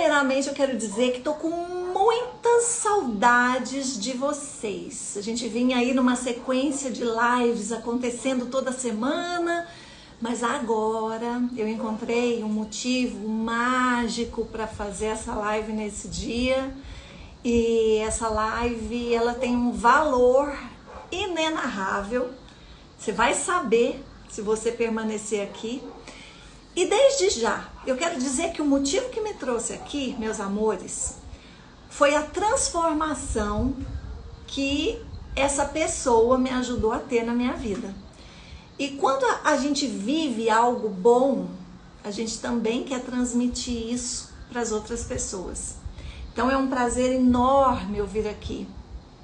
Primeiramente, eu quero dizer que estou com muitas saudades de vocês. A gente vinha aí numa sequência de lives acontecendo toda semana, mas agora eu encontrei um motivo mágico para fazer essa live nesse dia. E essa live, ela tem um valor inenarrável. Você vai saber se você permanecer aqui. E desde já, eu quero dizer que o motivo que me trouxe aqui, meus amores, foi a transformação que essa pessoa me ajudou a ter na minha vida. E quando a gente vive algo bom, a gente também quer transmitir isso para as outras pessoas. Então é um prazer enorme eu vir aqui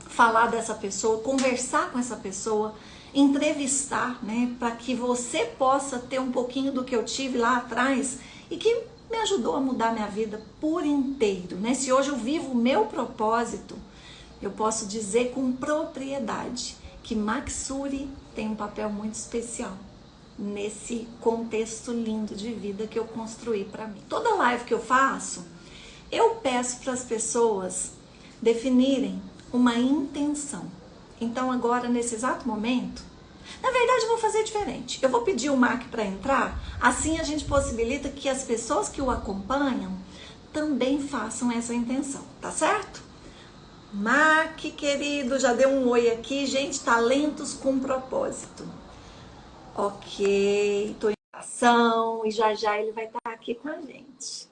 falar dessa pessoa, conversar com essa pessoa, entrevistar, né, para que você possa ter um pouquinho do que eu tive lá atrás e que me ajudou a mudar minha vida por inteiro, né? Se hoje eu vivo o meu propósito, eu posso dizer com propriedade que Maxuri tem um papel muito especial nesse contexto lindo de vida que eu construí para mim. Toda live que eu faço, eu peço para as pessoas definirem uma intenção. Então agora, nesse exato momento, na verdade eu vou fazer diferente. Eu vou pedir o Mac para entrar, assim a gente possibilita que as pessoas que o acompanham também façam essa intenção, tá certo? Mac, querido, já deu um oi aqui. Gente, talentos com propósito. Ok, tô em ação e já ele vai estar aqui com a gente.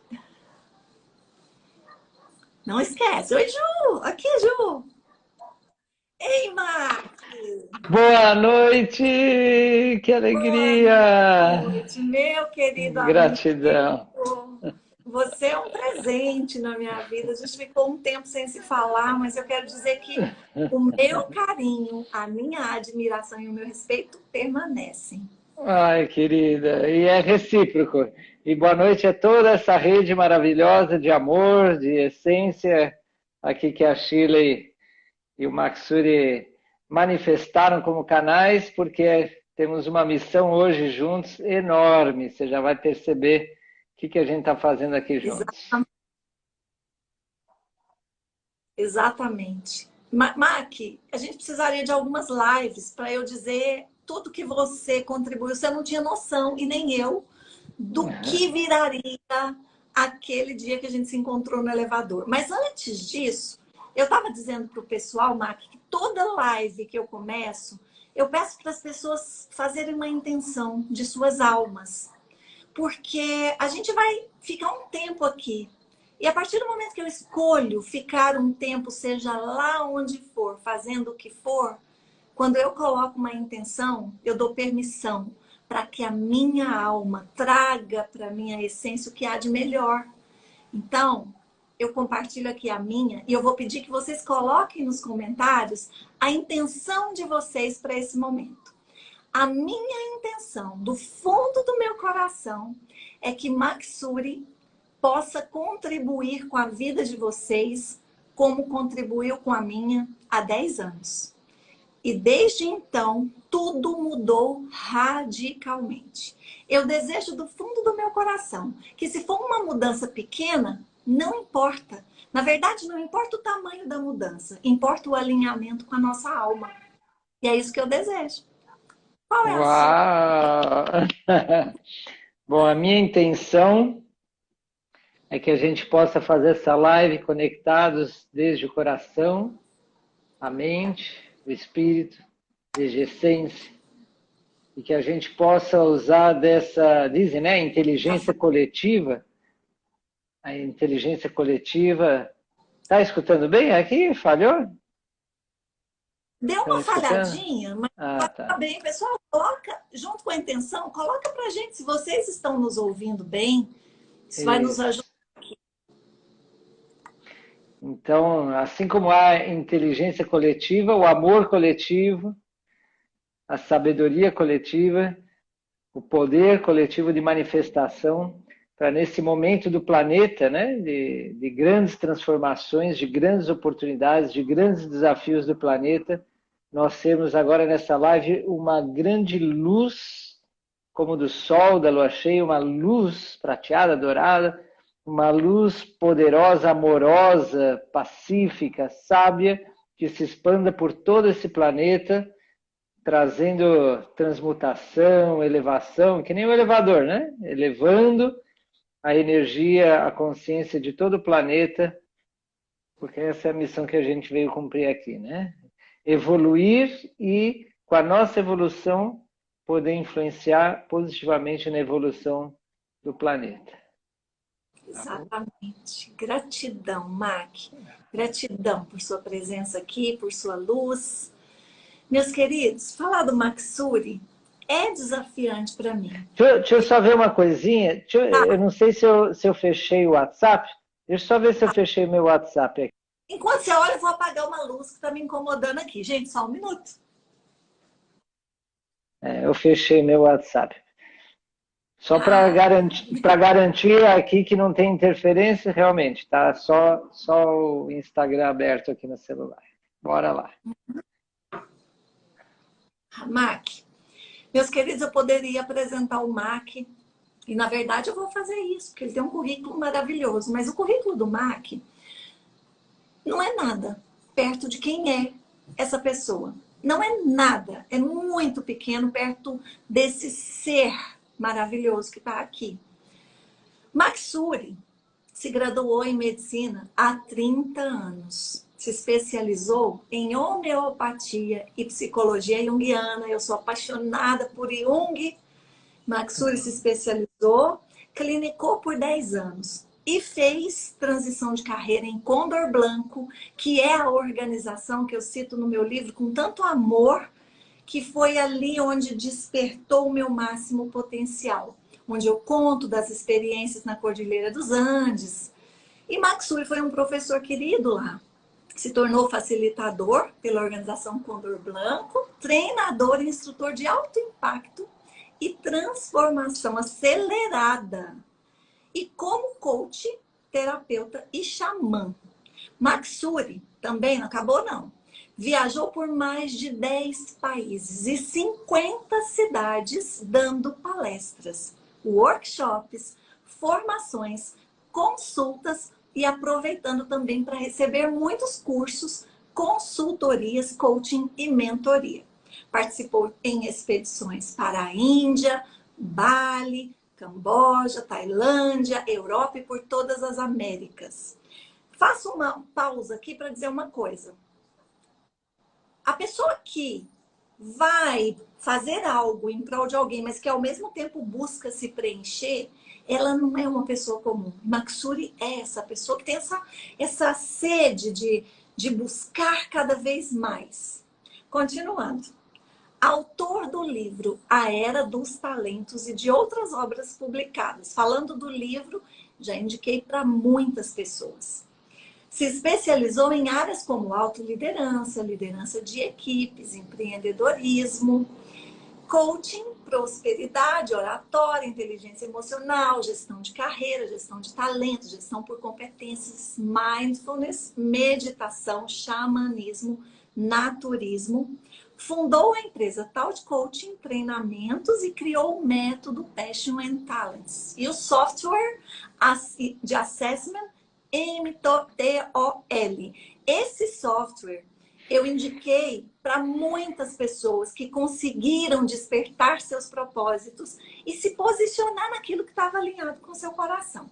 Não esquece. Oi, Ju! Aqui, Ju! Ei, Mac! Boa noite, que Boa alegria! noite, meu querido amigo. Gratidão. Você é um presente na minha vida. A gente ficou um tempo sem se falar, mas eu quero dizer que o meu carinho, a minha admiração e o meu respeito permanecem. Ai, querida, e é recíproco. E boa noite a toda essa rede maravilhosa de amor, de essência, aqui que a Shirley e o Maxuri manifestaram como canais, porque temos uma missão hoje juntos enorme. Você já vai perceber o que a gente está fazendo aqui juntos. Exatamente. Mac, a gente precisaria de algumas lives para eu dizer tudo que você contribuiu. Você não tinha noção, e nem eu, do que viraria aquele dia que a gente se encontrou no elevador. Mas antes disso, eu estava dizendo para o pessoal, Mac, que toda live que eu começo, eu peço para as pessoas fazerem uma intenção de suas almas. Porque a gente vai ficar um tempo aqui. E a partir do momento que eu escolho ficar um tempo, seja lá onde for, fazendo o que for, quando eu coloco uma intenção, eu dou permissão para que a minha alma traga para a minha essência o que há de melhor. Então, eu compartilho aqui a minha e eu vou pedir que vocês coloquem nos comentários a intenção de vocês para esse momento. A minha intenção, do fundo do meu coração, é que Maxuri possa contribuir com a vida de vocês como contribuiu com a minha há 10 anos. E desde então, tudo mudou radicalmente. Eu desejo do fundo do meu coração que, se for uma mudança pequena, não importa. Na verdade, não importa o tamanho da mudança, importa o alinhamento com a nossa alma. E é isso que eu desejo. Qual é a sua? Uau! Bom, a minha intenção é que a gente possa fazer essa live conectados desde o coração, a mente, o espírito, desde a essência, e que a gente possa usar dessa, dizem, né, inteligência coletiva. A inteligência coletiva. Está escutando bem aqui? Falhou? Deu Estão uma escutando? falhadinha, mas Ah, tá tá. bem. Pessoal, coloca, junto com a intenção, coloca pra gente se vocês estão nos ouvindo bem. Isso vai nos Isso. ajudar. Então, assim como há inteligência coletiva, o amor coletivo, a sabedoria coletiva, o poder coletivo de manifestação, para nesse momento do planeta, né, de grandes transformações, de grandes oportunidades, de grandes desafios do planeta, nós temos agora nessa live uma grande luz, como do sol, da lua cheia, uma luz prateada, dourada, uma luz poderosa, amorosa, pacífica, sábia, que se expanda por todo esse planeta, trazendo transmutação, elevação, que nem o elevador, né? Elevando a energia, a consciência de todo o planeta, porque essa é a missão que a gente veio cumprir aqui, né? Evoluir e, com a nossa evolução, poder influenciar positivamente na evolução do planeta. Exatamente. Gratidão, Mac. Gratidão por sua presença aqui, por sua luz. Meus queridos, falar do Maxuri é desafiante para mim. Deixa eu só ver uma coisinha. Eu não sei se eu fechei o WhatsApp. Deixa eu só ver se eu fechei meu WhatsApp aqui. Enquanto você olha, eu vou apagar uma luz que está me incomodando aqui. Gente, só um minuto. Eu fechei meu WhatsApp. Só para garantir aqui que não tem interferência, realmente, tá? Só o Instagram aberto aqui no celular. Bora lá. Mac, meus queridos, eu poderia apresentar o Mac, e na verdade eu vou fazer isso, porque ele tem um currículo maravilhoso, mas o currículo do Mac não é nada perto de quem é essa pessoa. Não é nada, é muito pequeno perto desse ser maravilhoso que está aqui. Maxuri se graduou em medicina há 30 anos. Se especializou em homeopatia e psicologia junguiana. Eu sou apaixonada por Jung. Maxuri se especializou, clinicou por 10 anos e fez transição de carreira em Condor Blanco, que é a organização que eu cito no meu livro com tanto amor, que foi ali onde despertou o meu máximo potencial, onde eu conto das experiências na Cordilheira dos Andes. E Maxuri foi um professor querido lá. Se tornou facilitador pela organização Condor Blanco, treinador e instrutor de alto impacto e transformação acelerada. E como coach, terapeuta e xamã. Maxuri também não acabou, não. Viajou por mais de 10 países e 50 cidades dando palestras, workshops, formações, consultas e aproveitando também para receber muitos cursos, consultorias, coaching e mentoria. Participou em expedições para a Índia, Bali, Camboja, Tailândia, Europa e por todas as Américas. Faço uma pausa aqui para dizer uma coisa. A pessoa que vai fazer algo em prol de alguém, mas que ao mesmo tempo busca se preencher, ela não é uma pessoa comum. Maxuri é essa pessoa que tem essa sede de buscar cada vez mais. Continuando. Autor do livro A Era dos Talentos e de outras obras publicadas. Falando do livro, já indiquei para muitas pessoas. Se especializou em áreas como autoliderança, liderança de equipes, empreendedorismo, coaching, prosperidade, oratória, inteligência emocional, gestão de carreira, gestão de talentos, gestão por competências, mindfulness, meditação, xamanismo, naturismo. Fundou a empresa Taut Coaching, treinamentos e criou o método Passion and Talents. E o software de assessment MTOL. Esse software eu indiquei para muitas pessoas que conseguiram despertar seus propósitos e se posicionar naquilo que estava alinhado com o seu coração.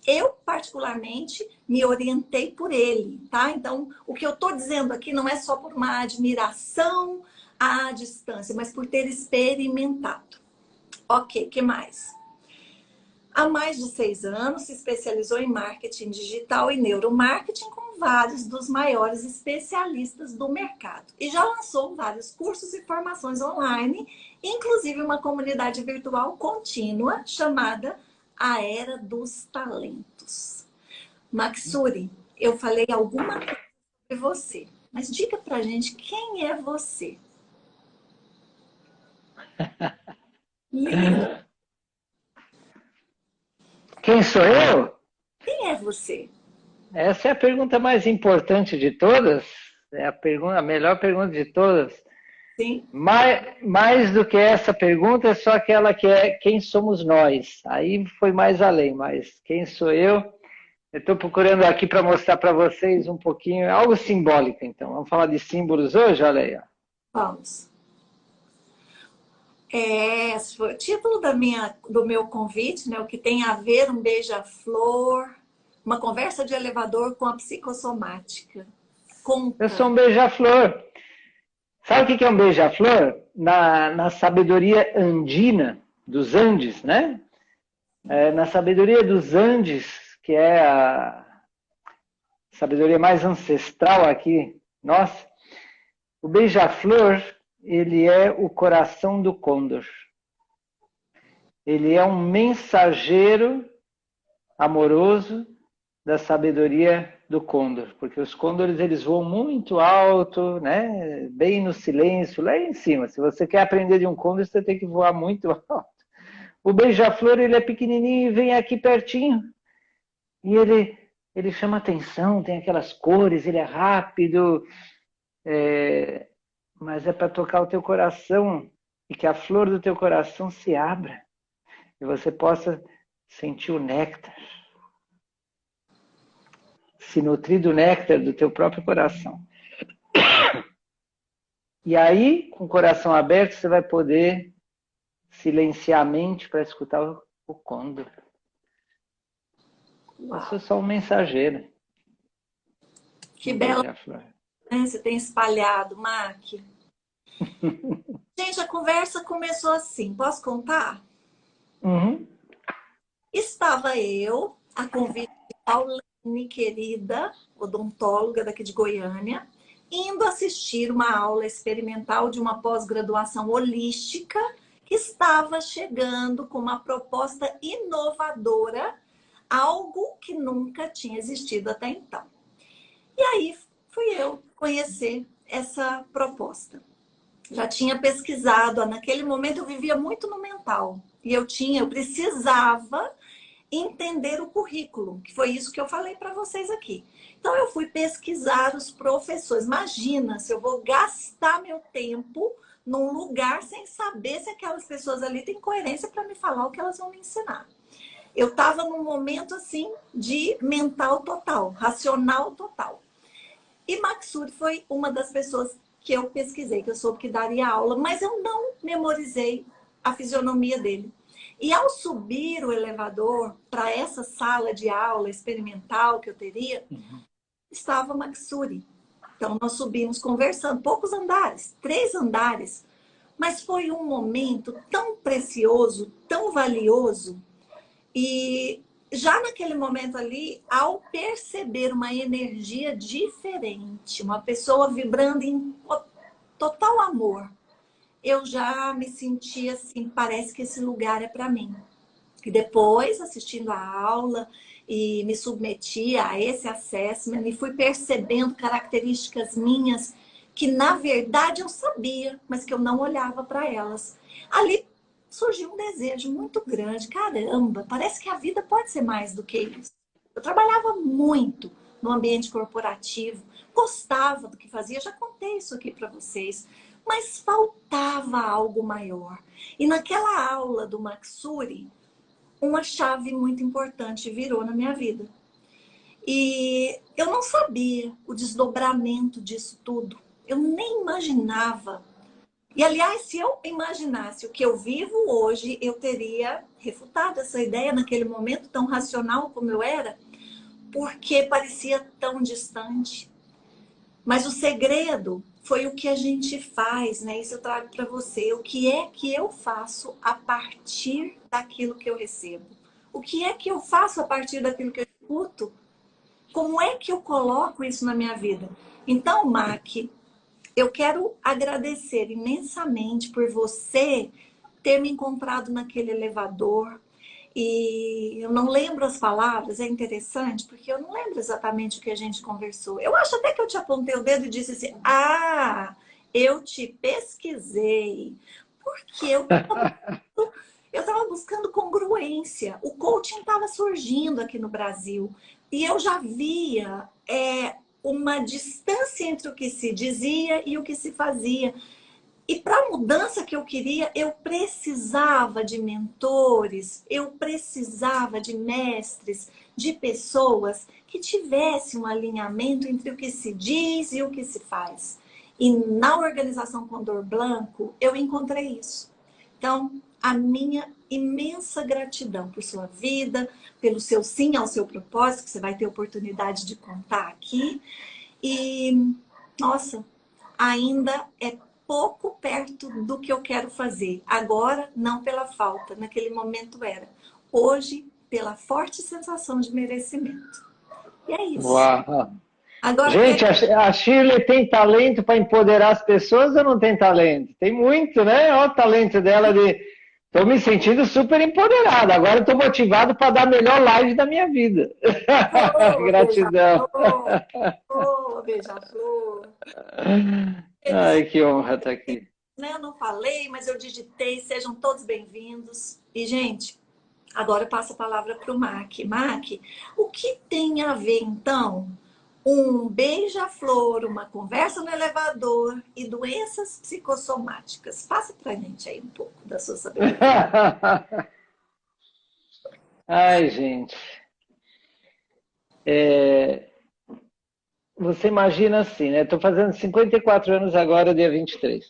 Eu, particularmente, me orientei por ele, tá? Então, o que eu estou dizendo aqui não é só por uma admiração à distância, mas por ter experimentado. Ok, o que mais? Há mais de 6 anos, se especializou em marketing digital e neuromarketing com vários dos maiores especialistas do mercado. E já lançou vários cursos e formações online, inclusive uma comunidade virtual contínua chamada A Era dos Talentos. Maxuri, eu falei alguma coisa sobre você, mas diga pra gente quem é você. Lindo. Quem sou eu? Quem é você? Essa é a pergunta mais importante de todas. É a melhor pergunta de todas. Sim. Mais do que essa pergunta, é só aquela que é quem somos nós. Aí foi mais além, mas quem sou eu? Eu estou procurando aqui para mostrar para vocês um pouquinho, algo simbólico, então. Vamos falar de símbolos hoje? Olha aí. Ó. Vamos. Esse foi o título do meu convite, né? O que tem a ver um beija-flor, uma conversa de elevador com a psicossomática. Conta. Eu sou um beija-flor. Sabe o que é um beija-flor? Na sabedoria andina, dos Andes, né? Na sabedoria dos Andes, que é a sabedoria mais ancestral aqui, nossa, o beija-flor, ele é o coração do côndor. Ele é um mensageiro amoroso da sabedoria do côndor, porque os côndores eles voam muito alto, né? Bem no silêncio, lá em cima. Se você quer aprender de um côndor, você tem que voar muito alto. O beija-flor ele é pequenininho e vem aqui pertinho. E ele chama atenção, tem aquelas cores, ele é rápido, mas é para tocar o teu coração e que a flor do teu coração se abra e você possa sentir o néctar, se nutrir do néctar do teu próprio coração. E aí, com o coração aberto, você vai poder silenciar a mente para escutar o côndor. Eu sou só um mensageiro. Que bela, né? Você tem espalhado, Mac. Gente, a conversa começou assim. Posso contar? Uhum. Estava eu, a convite de Pauline, querida odontóloga daqui de Goiânia, indo assistir uma aula experimental de uma pós-graduação holística que estava chegando com uma proposta inovadora, algo que nunca tinha existido até então. E aí fui eu conhecer essa proposta. Já tinha pesquisado, naquele momento eu vivia muito no mental. E eu precisava entender o currículo, que foi isso que eu falei para vocês aqui. Então eu fui pesquisar os professores. Imagina se eu vou gastar meu tempo num lugar sem saber se aquelas pessoas ali têm coerência para me falar o que elas vão me ensinar. Eu estava num momento assim de mental total, racional total. E Maksud foi uma das pessoas que eu pesquisei, que eu soube que daria aula, mas eu não memorizei a fisionomia dele. E ao subir o elevador para essa sala de aula experimental que eu teria, estava Maksud. Então nós subimos conversando, poucos andares, 3 andares, mas foi um momento tão precioso, tão valioso. E já naquele momento ali, ao perceber uma energia diferente, uma pessoa vibrando em total amor, eu já me senti assim, parece que esse lugar é para mim. E depois, assistindo a aula e me submeti a esse assessment e fui percebendo características minhas que, na verdade, eu sabia, mas que eu não olhava para elas. Ali surgiu um desejo muito grande. Caramba, parece que a vida pode ser mais do que isso. Eu trabalhava muito no ambiente corporativo, gostava do que fazia, já contei isso aqui para vocês, mas faltava algo maior. E naquela aula do Maksud, uma chave muito importante virou na minha vida. E eu não sabia o desdobramento disso tudo. Eu nem imaginava. E, aliás, se eu imaginasse o que eu vivo hoje, eu teria refutado essa ideia naquele momento tão racional como eu era, porque parecia tão distante. Mas o segredo foi o que a gente faz, né? Isso eu trago para você. O que é que eu faço a partir daquilo que eu recebo? O que é que eu faço a partir daquilo que eu escuto? Como é que eu coloco isso na minha vida? Então, Mac, eu quero agradecer imensamente por você ter me encontrado naquele elevador. E eu não lembro as palavras, é interessante, porque eu não lembro exatamente o que a gente conversou. Eu acho até que eu te apontei o dedo e disse assim, eu te pesquisei. Porque eu estava buscando congruência. O coaching estava surgindo aqui no Brasil. E eu já via uma distância entre o que se dizia e o que se fazia. E para a mudança que eu queria, eu precisava de mentores, eu precisava de mestres, de pessoas que tivessem um alinhamento entre o que se diz e o que se faz. E na organização Condor Blanco, eu encontrei isso. Então, a minha imensa gratidão por sua vida, pelo seu sim ao seu propósito, que você vai ter oportunidade de contar aqui. E, nossa, ainda é pouco perto do que eu quero fazer. Agora, não pela falta, naquele momento era. Hoje, pela forte sensação de merecimento. E é isso. Uau! Agora, Gente, a Shirley tem talento para empoderar as pessoas ou não tem talento? Tem muito, né? Olha o talento dela de. Estou me sentindo super empoderado. Agora estou motivado para dar a melhor live da minha vida. oh, Gratidão. beija-flor, oh, beija-flor. Ai, que honra estar aqui. Né, eu não falei, mas eu digitei. Sejam todos bem-vindos. E, gente, agora eu passo a palavra para o Mac. Mac, o que tem a ver, então, um beija-flor, uma conversa no elevador e doenças psicossomáticas? Passa para a gente aí um pouco da sua sabedoria. Ai, gente. Você imagina assim, né? Estou fazendo 54 anos agora, dia 23.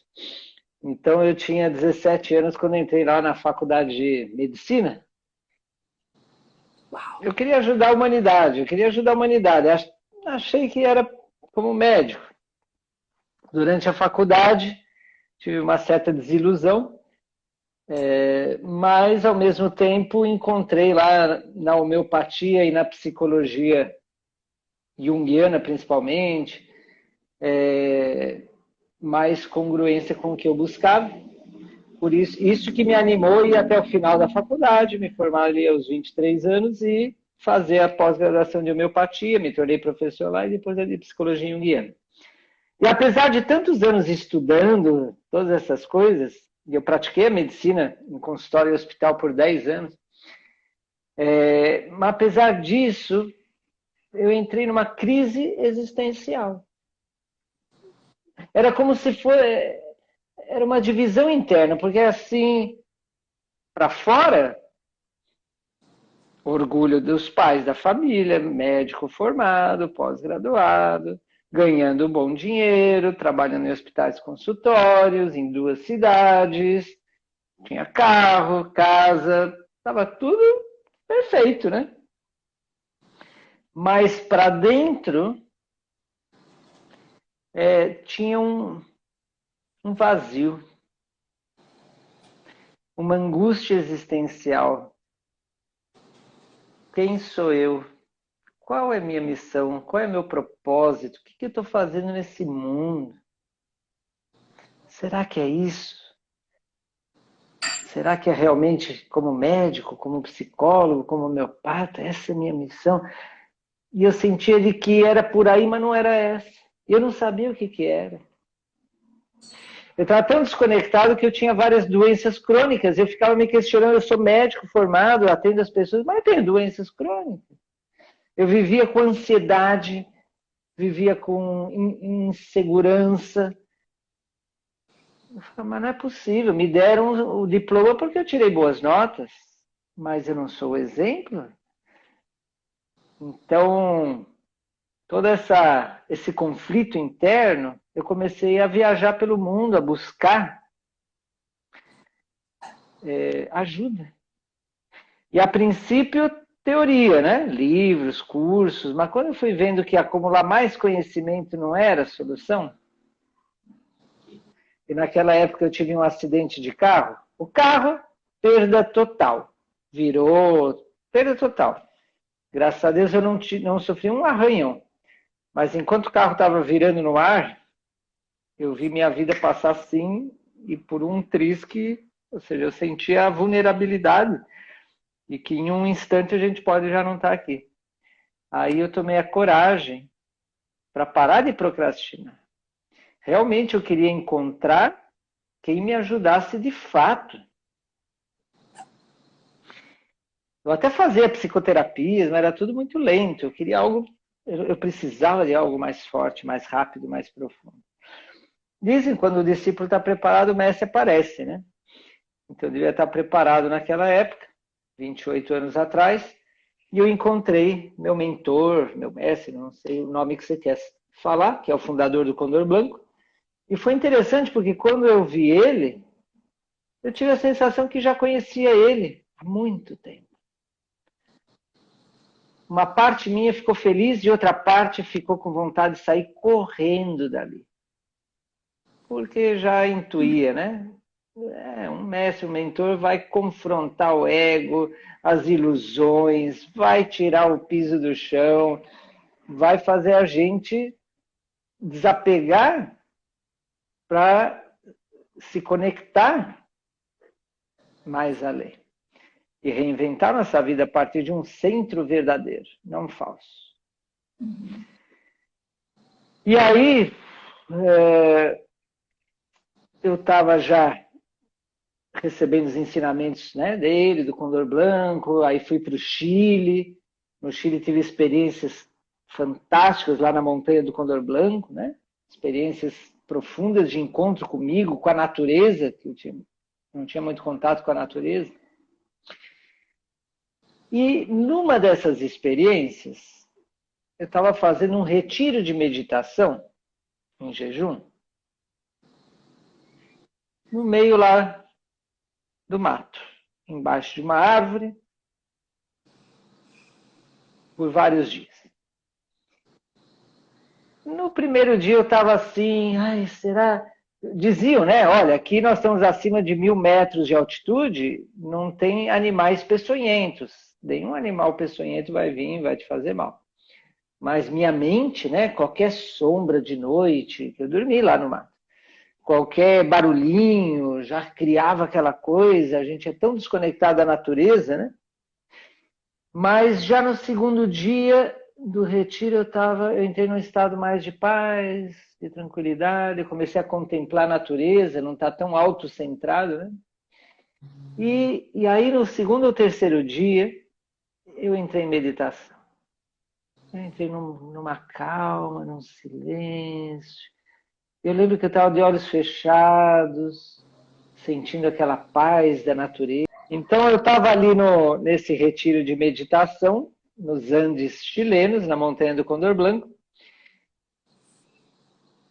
Então, eu tinha 17 anos quando entrei lá na faculdade de medicina. Uau. Eu queria ajudar a humanidade, Achei que era como médico. Durante a faculdade, tive uma certa desilusão, mas, ao mesmo tempo, encontrei lá na homeopatia e na psicologia junguiana, principalmente, mais congruência com o que eu buscava. Por isso que me animou a ir até o final da faculdade, me formar ali aos 23 anos e fazer a pós-graduação de homeopatia, me tornei professor lá e depois de psicologia junguiana. E apesar de tantos anos estudando todas essas coisas, e eu pratiquei a medicina em consultório e hospital por 10 anos, mas apesar disso, eu entrei numa crise existencial. Era como se fosse... Era uma divisão interna, porque assim, para fora, orgulho dos pais da família, médico formado, pós-graduado, ganhando um bom dinheiro, trabalhando em hospitais consultórios, em 2 cidades, tinha carro, casa, estava tudo perfeito, né? Mas para dentro tinha um vazio, uma angústia existencial. Quem sou eu? Qual é a minha missão? Qual é o meu propósito? O que eu estou fazendo nesse mundo? Será que é isso? Será que é realmente como médico, como psicólogo, como homeopata? Essa é a minha missão? E eu sentia de que era por aí, mas não era essa. E eu não sabia o que era. Eu estava tão desconectado que eu tinha várias doenças crônicas. Eu ficava me questionando, eu sou médico formado, atendo as pessoas, mas eu tenho doenças crônicas. Eu vivia com ansiedade, vivia com insegurança. Eu falei, mas não é possível. Me deram o diploma porque eu tirei boas notas, mas eu não sou o exemplo. Então, todo esse conflito interno, eu comecei a viajar pelo mundo, a buscar ajuda. E, a princípio, teoria, né? Livros, cursos, mas quando eu fui vendo que acumular mais conhecimento não era a solução, e naquela época eu tive um acidente de carro, o carro, perda total, virou perda total. Graças a Deus eu não sofri um arranhão, mas enquanto o carro estava virando no ar, eu vi minha vida passar assim, e por um triz que, ou seja, eu sentia a vulnerabilidade, e que em um instante a gente pode já não estar aqui. Aí eu tomei a coragem para parar de procrastinar. Realmente eu queria encontrar quem me ajudasse de fato. Eu até fazia psicoterapias, mas era tudo muito lento. Eu queria algo, eu precisava de algo mais forte, mais rápido, mais profundo. Dizem que quando o discípulo está preparado, o mestre aparece, né? Então eu devia estar preparado naquela época, 28 anos atrás, e eu encontrei meu mentor, meu mestre, não sei o nome que você quer falar, que é o fundador do Condor Blanco. E foi interessante porque quando eu vi ele, eu tive a sensação que já conhecia ele há muito tempo. Uma parte minha ficou feliz e outra parte ficou com vontade de sair correndo dali. Porque já intuía, né? Um mestre, um mentor vai confrontar o ego, as ilusões, vai tirar o piso do chão, vai fazer a gente desapegar para se conectar mais além e reinventar nossa vida a partir de um centro verdadeiro, não falso. E aí, eu estava já recebendo os ensinamentos, né, dele, do Condor Blanco, aí fui para o Chile. No Chile tive experiências fantásticas lá na montanha do Condor Blanco, né? Experiências profundas de encontro comigo, com a natureza, que eu não tinha muito contato com a natureza. E numa dessas experiências, eu estava fazendo um retiro de meditação, em jejum, no meio lá do mato, embaixo de uma árvore, por vários dias. No primeiro dia eu estava assim, ai, será? Diziam, né? Olha, aqui nós estamos acima de 1.000 metros de altitude, não tem animais peçonhentos. Nenhum animal peçonhento vai vir e vai te fazer mal. Mas minha mente, né? Qualquer sombra de noite, eu dormi lá no mato, qualquer barulhinho já criava aquela coisa, a gente é tão desconectado da natureza, né? Mas já no segundo dia do retiro eu entrei num estado mais de paz, de tranquilidade, eu comecei a contemplar a natureza, não está tão autocentrado, né? E aí no segundo ou terceiro dia eu entrei em meditação. Eu entrei numa calma, num silêncio. Eu lembro que eu estava de olhos fechados, sentindo aquela paz da natureza. Então eu estava ali nesse retiro de meditação, nos Andes chilenos, na montanha do Condor Blanco.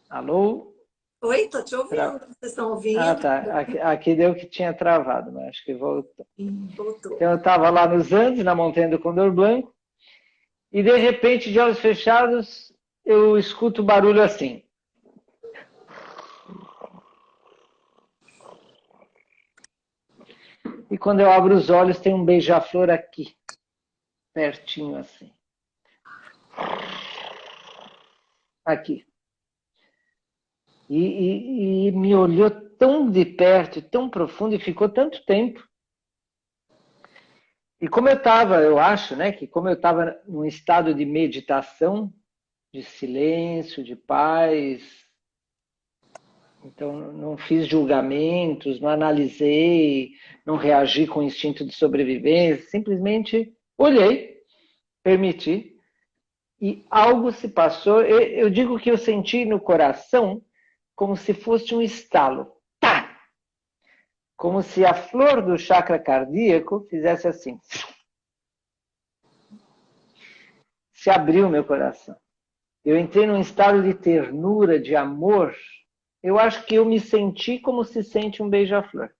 Alô? Oi, tô te ouvindo. Vocês estão ouvindo? Ah, tá. Aqui deu que tinha travado, mas acho que voltou. Voltou. Então eu estava lá nos Andes, na montanha do Condor Blanco, e de repente, de olhos fechados, eu escuto barulho assim. E quando eu abro os olhos, tem um beija-flor aqui, pertinho assim. Aqui. E me olhou tão de perto, tão profundo, e ficou tanto tempo. E como eu estava, eu acho, né, que como eu estava num estado de meditação, de silêncio, de paz, então não fiz julgamentos, não analisei, não reagi com instinto de sobrevivência, simplesmente olhei, permiti, e algo se passou. Eu digo que eu senti no coração como se fosse um estalo. Tá! Como se a flor do chakra cardíaco fizesse assim. Se abriu meu coração. Eu entrei num estado de ternura, de amor. Eu acho que eu me senti como se sente um beija-flor.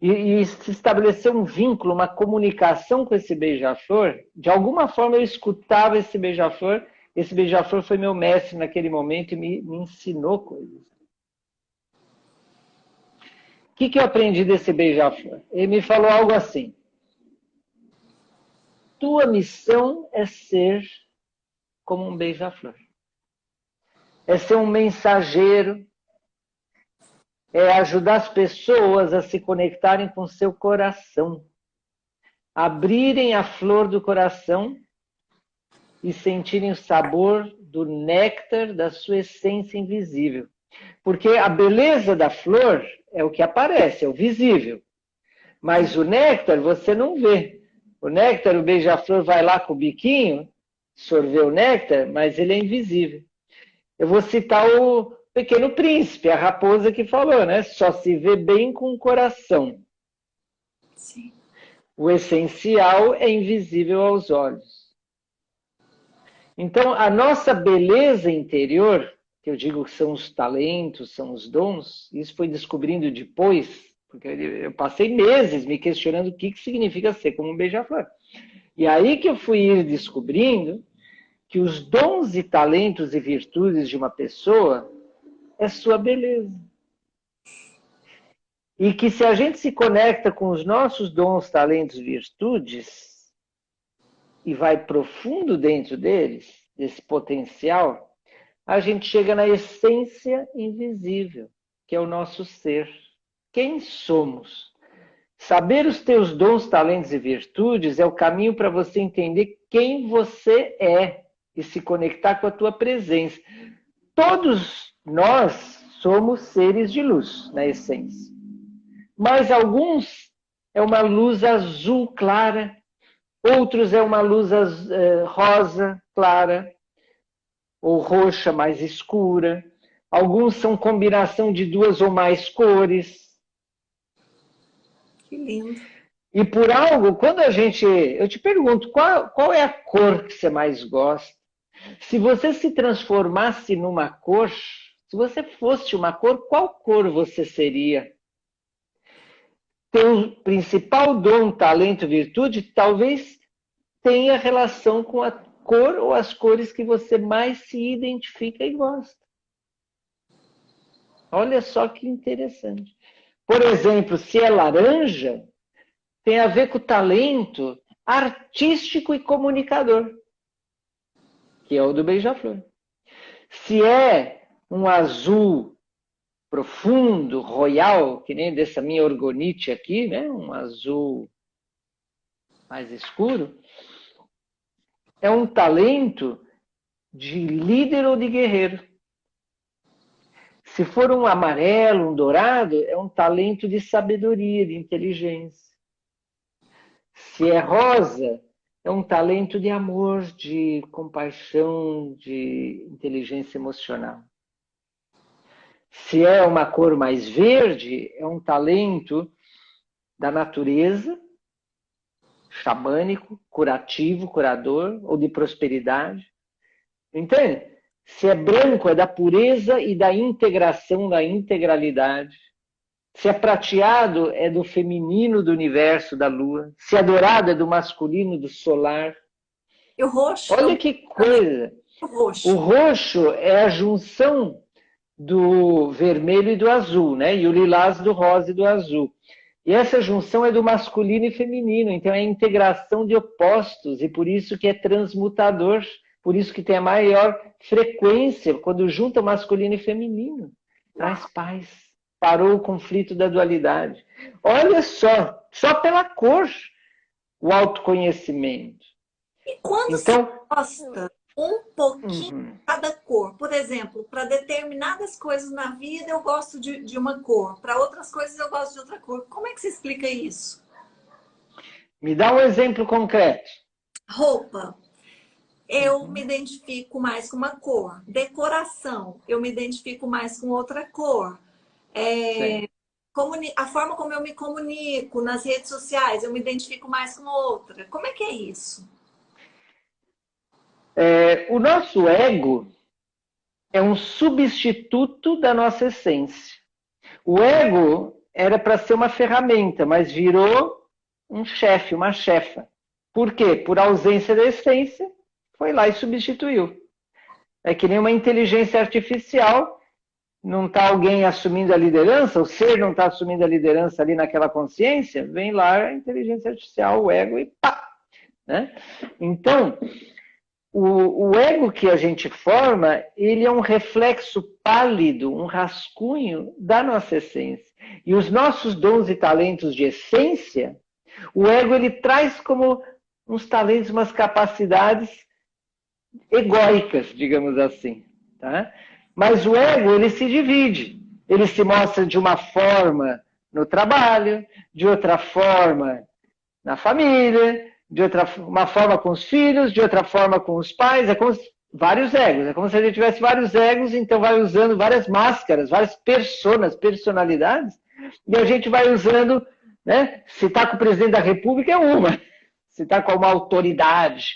E se estabeleceu um vínculo, uma comunicação com esse beija-flor. De alguma forma eu escutava esse beija-flor. Esse beija-flor foi meu mestre naquele momento e me ensinou coisas. O que eu aprendi desse beija-flor? Ele me falou algo assim. Tua missão é ser como um beija-flor. É ser um mensageiro. É ajudar as pessoas a se conectarem com seu coração. Abrirem a flor do coração e sentirem o sabor do néctar da sua essência invisível. Porque a beleza da flor é o que aparece, é o visível. Mas o néctar você não vê. O néctar, o beija-flor vai lá com o biquinho, sorver o néctar, mas ele é invisível. Eu vou citar o Pequeno Príncipe, a raposa que falou, né? Só se vê bem com o coração. Sim. O essencial é invisível aos olhos. Então, a nossa beleza interior, que eu digo que são os talentos, são os dons, isso foi descobrindo depois, porque eu passei meses me questionando o que significa ser como um beija-flor. E aí que eu fui ir descobrindo que os dons e talentos e virtudes de uma pessoa é sua beleza. E que se a gente se conecta com os nossos dons, talentos e virtudes e vai profundo dentro deles, desse potencial, a gente chega na essência invisível, que é o nosso ser. Quem somos? Saber os teus dons, talentos e virtudes é o caminho para você entender quem você é e se conectar com a tua presença. Todos nós somos seres de luz, na essência. Mas alguns é uma luz azul clara, outros é uma luz rosa clara, ou roxa mais escura. Alguns são combinação de duas ou mais cores. Que lindo. E por algo, quando eu te pergunto, qual é a cor que você mais gosta? Se você se transformasse numa cor, se você fosse uma cor, qual cor você seria? Teu principal dom, talento, virtude, talvez tenha relação com a cor ou as cores que você mais se identifica e gosta. Olha só que interessante. Por exemplo, se é laranja, tem a ver com o talento artístico e comunicador, que é o do beija-flor. Se é um azul profundo, royal, que nem dessa minha orgonite aqui, né? Um azul mais escuro, é um talento de líder ou de guerreiro. Se for um amarelo, um dourado, é um talento de sabedoria, de inteligência. Se é rosa, é um talento de amor, de compaixão, de inteligência emocional. Se é uma cor mais verde, é um talento da natureza, xamânico, curativo, curador, ou de prosperidade. Entende? Se é branco, é da pureza e da integração, da integralidade. Se é prateado, é do feminino do universo, da lua. Se é dourado, é do masculino, do solar. E o roxo? Olha que coisa! O roxo é a junção do vermelho e do azul, né? E o lilás do rosa e do azul. E essa junção é do masculino e feminino, então é a integração de opostos, e por isso que é transmutador, por isso que tem a maior frequência, quando junta masculino e feminino. Traz paz, parou o conflito da dualidade. Olha só pela cor, o autoconhecimento. E quando então, você gosta um pouquinho de cada cor, por exemplo, para determinadas coisas na vida eu gosto de uma cor, para outras coisas eu gosto de outra cor. Como é que você explica isso? Me dá um exemplo concreto. Roupa. Eu me identifico mais com uma cor. Decoração, eu me identifico mais com outra cor. A forma como eu me comunico nas redes sociais, eu me identifico mais com outra. Como é que é isso? O nosso ego é um substituto da nossa essência. O ego era para ser uma ferramenta, mas virou um chefe, uma chefa. Por quê? Por ausência da essência, foi lá e substituiu. É que nem uma inteligência artificial, não está alguém assumindo a liderança, o ser não está assumindo a liderança ali naquela consciência, vem lá a inteligência artificial, o ego, e pá! Né? Então, o ego que a gente forma, ele é um reflexo pálido, um rascunho da nossa essência. E os nossos dons e talentos de essência, o ego ele traz como uns talentos, umas capacidades egóicas, digamos assim. Tá? Mas o ego, ele se divide. Ele se mostra de uma forma no trabalho, de outra forma na família, de uma forma com os filhos, de outra forma com os pais. É como se vários egos. É como se a gente tivesse vários egos, então vai usando várias máscaras, várias personalidades, e a gente vai usando, né? Se está com o presidente da República é uma, se está com uma autoridade,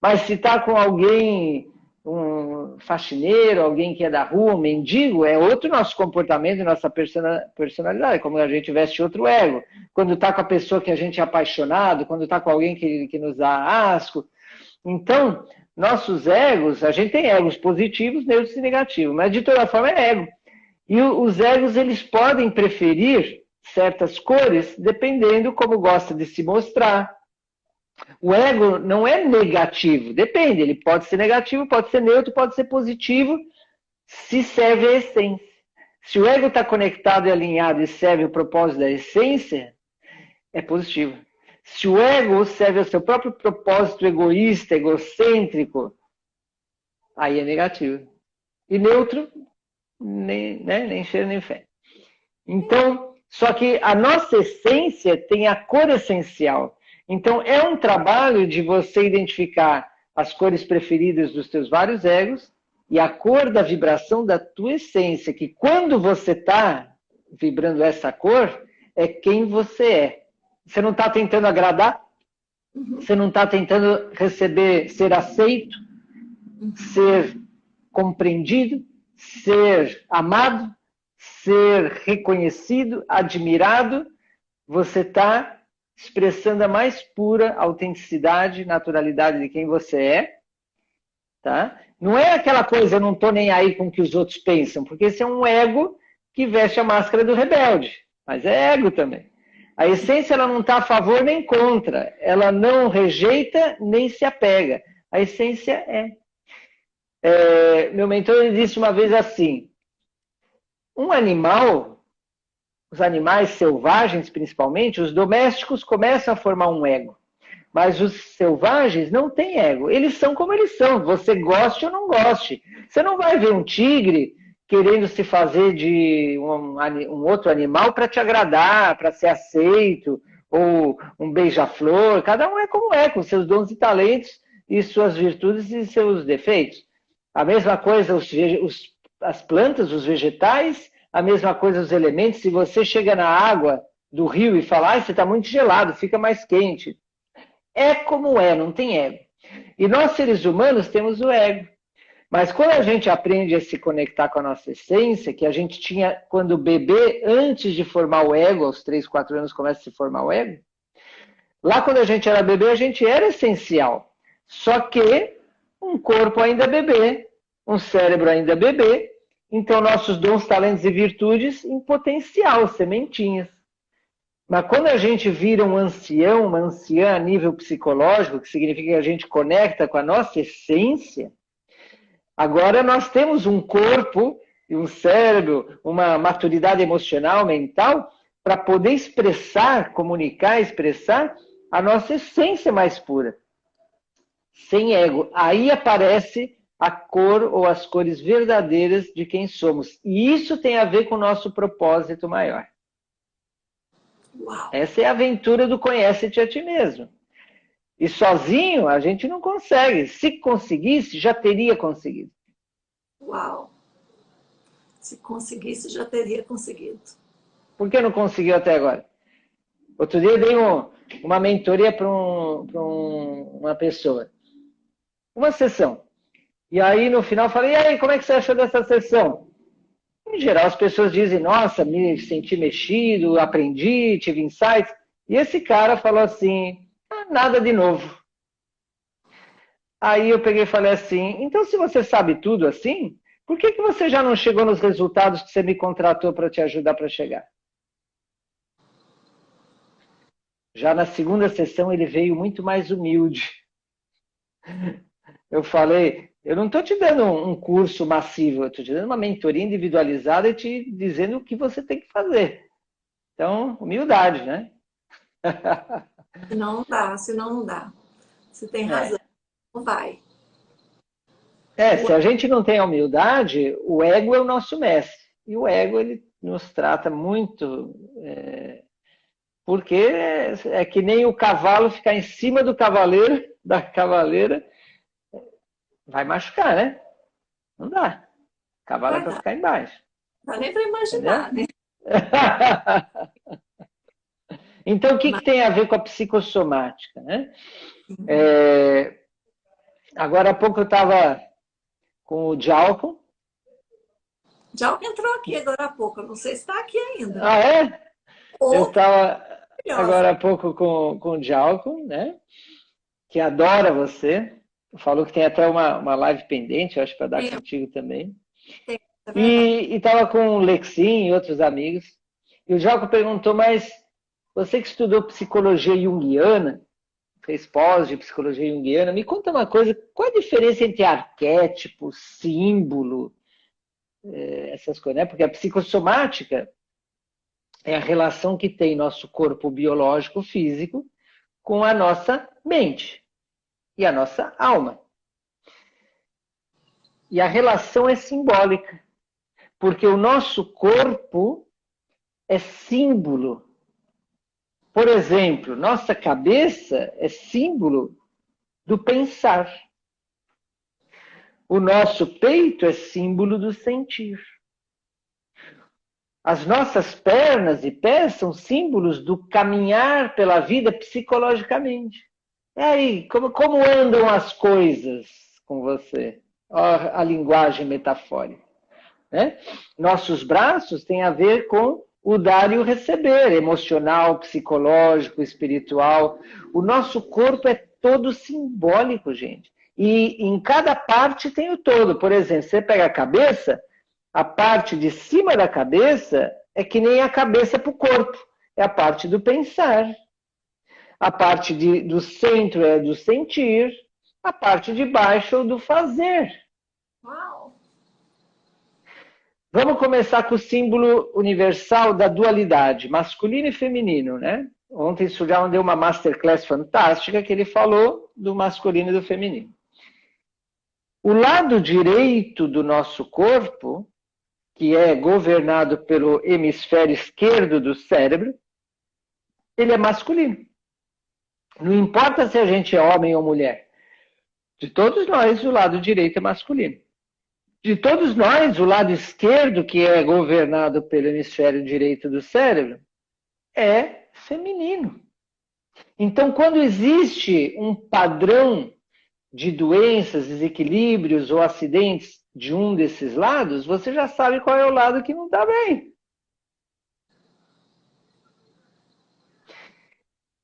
mas se está com alguém, um faxineiro, alguém que é da rua, um mendigo, é outro nosso comportamento, nossa personalidade, como a gente veste outro ego. Quando está com a pessoa que a gente é apaixonado, quando está com alguém que nos dá asco. Então, nossos egos, a gente tem egos positivos, neutros e negativos, mas de toda forma é ego. E os egos, eles podem preferir certas cores, dependendo como gosta de se mostrar. O ego não é negativo, depende, ele pode ser negativo, pode ser neutro, pode ser positivo, se serve a essência. Se o ego está conectado e alinhado e serve o propósito da essência, é positivo. Se o ego serve ao seu próprio propósito egoísta, egocêntrico, aí é negativo. E neutro, nem cheiro nem fé. Então, só que a nossa essência tem a cor essencial. Então, é um trabalho de você identificar as cores preferidas dos teus vários egos e a cor da vibração da tua essência, que quando você está vibrando essa cor, é quem você é. Você não está tentando agradar, você não está tentando receber, ser aceito, ser compreendido, ser amado, ser reconhecido, admirado. Você está expressando a mais pura autenticidade, naturalidade de quem você é. Tá? Não é aquela coisa, eu não estou nem aí com o que os outros pensam, porque esse é um ego que veste a máscara do rebelde, mas é ego também. A essência ela não está a favor nem contra, ela não rejeita nem se apega. A essência meu mentor ele disse uma vez assim, um animal, os animais selvagens principalmente, os domésticos começam a formar um ego. Mas os selvagens não têm ego. Eles são como eles são. Você goste ou não goste. Você não vai ver um tigre querendo se fazer de um outro animal para te agradar, para ser aceito, ou um beija-flor. Cada um é como é, com seus dons e talentos, e suas virtudes e seus defeitos. A mesma coisa as plantas, os vegetais, a mesma coisa os elementos. Se você chega na água do rio e fala, você está muito gelado, fica mais quente. É como é, não tem ego. E nós, seres humanos, temos o ego. Mas quando a gente aprende a se conectar com a nossa essência, que a gente tinha quando bebê, antes de formar o ego, aos 3, 4 anos começa a se formar o ego, lá quando a gente era bebê, a gente era essencial. Só que um corpo ainda é bebê, um cérebro ainda é bebê, então nossos dons, talentos e virtudes em potencial, sementinhas. Mas quando a gente vira um ancião, uma anciã a nível psicológico, que significa que a gente conecta com a nossa essência, agora nós temos um corpo e um cérebro, uma maturidade emocional, mental, para poder expressar, comunicar, expressar a nossa essência mais pura. Sem ego. Aí aparece a cor ou as cores verdadeiras de quem somos. E isso tem a ver com o nosso propósito maior. Uau. Essa é a aventura do conhece-te a ti mesmo. E sozinho a gente não consegue. Se conseguisse, já teria conseguido. Uau! Se conseguisse, já teria conseguido. Por que não conseguiu até agora? Outro dia eu dei uma mentoria para uma pessoa. Uma sessão. E aí no final eu falei, e aí, como é que você achou dessa sessão? Em geral, as pessoas dizem, nossa, me senti mexido, aprendi, tive insights. E esse cara falou assim, nada de novo. Aí eu peguei e falei assim, então se você sabe tudo assim, por que você já não chegou nos resultados que você me contratou para te ajudar para chegar? Já na segunda sessão ele veio muito mais humilde. Eu falei, eu não estou te dando um curso massivo, eu estou te dando uma mentoria individualizada e te dizendo o que você tem que fazer. Então, humildade, né? Senão não dá. Você tem razão, não vai. Se a gente não tem a humildade, o ego é o nosso mestre. E o ego, ele nos trata muito... porque é que nem o cavalo ficar em cima do cavaleiro, da cavaleira, vai machucar, né? Não dá. Cavalo é Vai para dar. ficar embaixo. Não dá nem para Entendeu? imaginar, né? Então, o que, Mas, que tem a ver com a psicossomática, né? É, agora há pouco eu estava com o Djalco. já entrou aqui agora há pouco, eu não sei se está aqui ainda. Ah, é? Eu Ou estava curiosa. agora há pouco com o Djalco, né? Que adora você. Falou que tem até uma live pendente, eu acho, para dar Tem, contigo também. tem, é verdade. E estava com o Lexin e outros amigos. E o Djalco perguntou, mas você que estudou psicologia junguiana, fez pós de psicologia junguiana, me conta uma coisa, qual a diferença entre arquétipo, símbolo, essas coisas, né? Porque a psicossomática é a relação que tem nosso corpo biológico físico com a nossa mente e a nossa alma. E a relação é simbólica, porque o nosso corpo é símbolo. Por exemplo, nossa cabeça é símbolo do pensar. O nosso peito é símbolo do sentir. As nossas pernas e pés são símbolos do caminhar pela vida psicologicamente. E aí, como andam as coisas com você? Ó, a linguagem metafórica. Né? Nossos braços têm a ver com o dar e o receber, emocional, psicológico, espiritual. O nosso corpo é todo simbólico, gente. E em cada parte tem o todo. Por exemplo, você pega a cabeça, a parte de cima da cabeça é que nem a cabeça para o corpo. É a parte do pensar. A parte do centro é do sentir. A parte de baixo é o do fazer. Uau! Vamos começar com o símbolo universal da dualidade, masculino e feminino, né? Ontem o Suryawan deu uma masterclass fantástica que ele falou do masculino e do feminino. O lado direito do nosso corpo, que é governado pelo hemisfério esquerdo do cérebro, ele é masculino. Não importa se a gente é homem ou mulher. De todos nós, o lado direito é masculino. De todos nós, o lado esquerdo, que é governado pelo hemisfério direito do cérebro, é feminino. Então, quando existe um padrão de doenças, desequilíbrios ou acidentes de um desses lados, você já sabe qual é o lado que não está bem.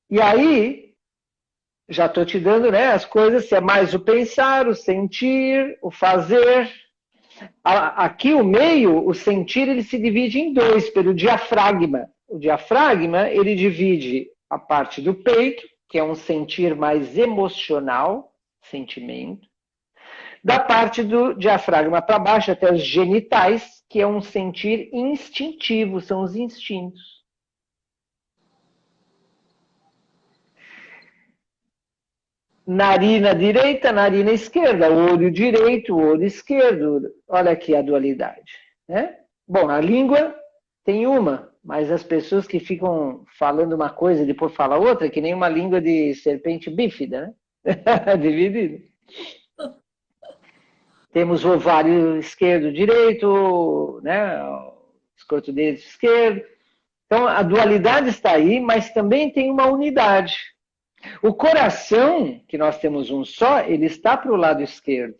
E aí, já estou te dando, né, as coisas, se é mais o pensar, o sentir, o fazer. Aqui o meio, o sentir, ele se divide em dois, pelo diafragma. O diafragma, ele divide a parte do peito, que é um sentir mais emocional, sentimento, da parte do diafragma para baixo, até os genitais, que é um sentir instintivo, são os instintos. Narina direita, narina esquerda, olho direito, olho esquerdo. Olha aqui a dualidade. Né? Bom, a língua tem uma, mas as pessoas que ficam falando uma coisa e depois falam outra, que nem uma língua de serpente bífida, né? Dividida. Temos o ovário esquerdo, direito, né? Escroto direito, esquerdo. Então, a dualidade está aí, mas também tem uma unidade. O coração, que nós temos um só, ele está para o lado esquerdo.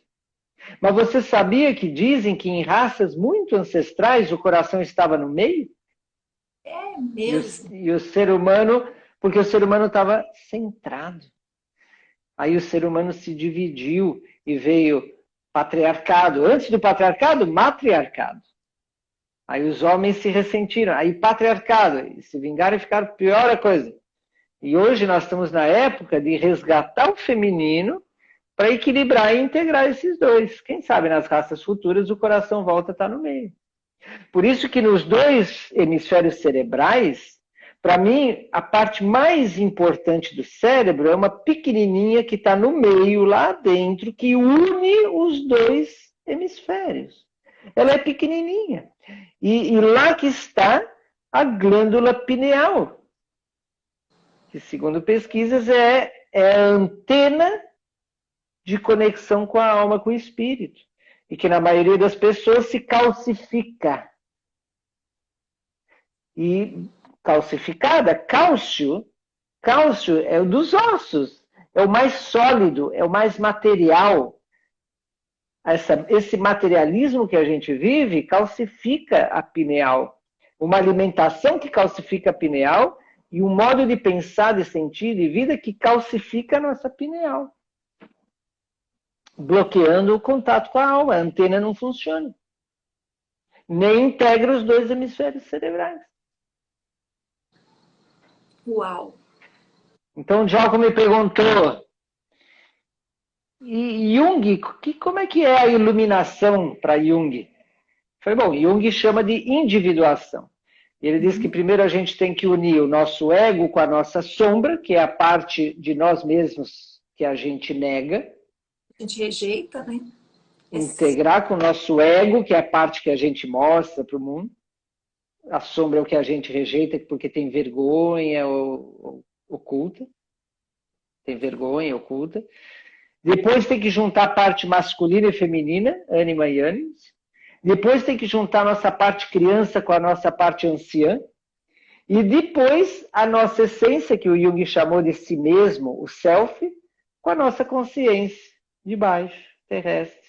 Mas você sabia que dizem que em raças muito ancestrais o coração estava no meio? É mesmo. E o ser humano, porque o ser humano estava centrado. Aí o ser humano se dividiu e veio patriarcado. Antes do patriarcado, matriarcado. Aí os homens se ressentiram. Aí patriarcado, e se vingaram e ficaram pior a coisa. E hoje nós estamos na época de resgatar o feminino para equilibrar e integrar esses dois. Quem sabe nas raças futuras o coração volta a estar no meio. Por isso que nos dois hemisférios cerebrais, para mim, a parte mais importante do cérebro é uma pequenininha que está no meio, lá dentro, que une os dois hemisférios. Ela é pequenininha. E lá que está a glândula pineal, que segundo pesquisas é a antena de conexão com a alma, com o espírito. E que na maioria das pessoas se calcifica. E calcificada, cálcio é o dos ossos, é o mais sólido, é o mais material. Esse materialismo que a gente vive calcifica a pineal. Uma alimentação que calcifica a pineal e um modo de pensar, de sentir, de vida que calcifica a nossa pineal. Bloqueando o contato com a alma, a antena não funciona. Nem integra os dois hemisférios cerebrais. Uau! Então, o Djalco me perguntou, e Jung, como é que é a iluminação para Jung? Foi bom, Jung chama de individuação. Ele diz que primeiro a gente tem que unir o nosso ego com a nossa sombra, que é a parte de nós mesmos que a gente nega. A gente rejeita, né? Integrar com o nosso ego, que é a parte que a gente mostra para o mundo. A sombra é o que a gente rejeita porque tem vergonha ou oculta. Tem vergonha oculta. Depois tem que juntar a parte masculina e feminina, ânima e ânimas. Depois tem que juntar a nossa parte criança com a nossa parte anciã. E depois a nossa essência, que o Jung chamou de si mesmo, o self, com a nossa consciência de baixo, terrestre.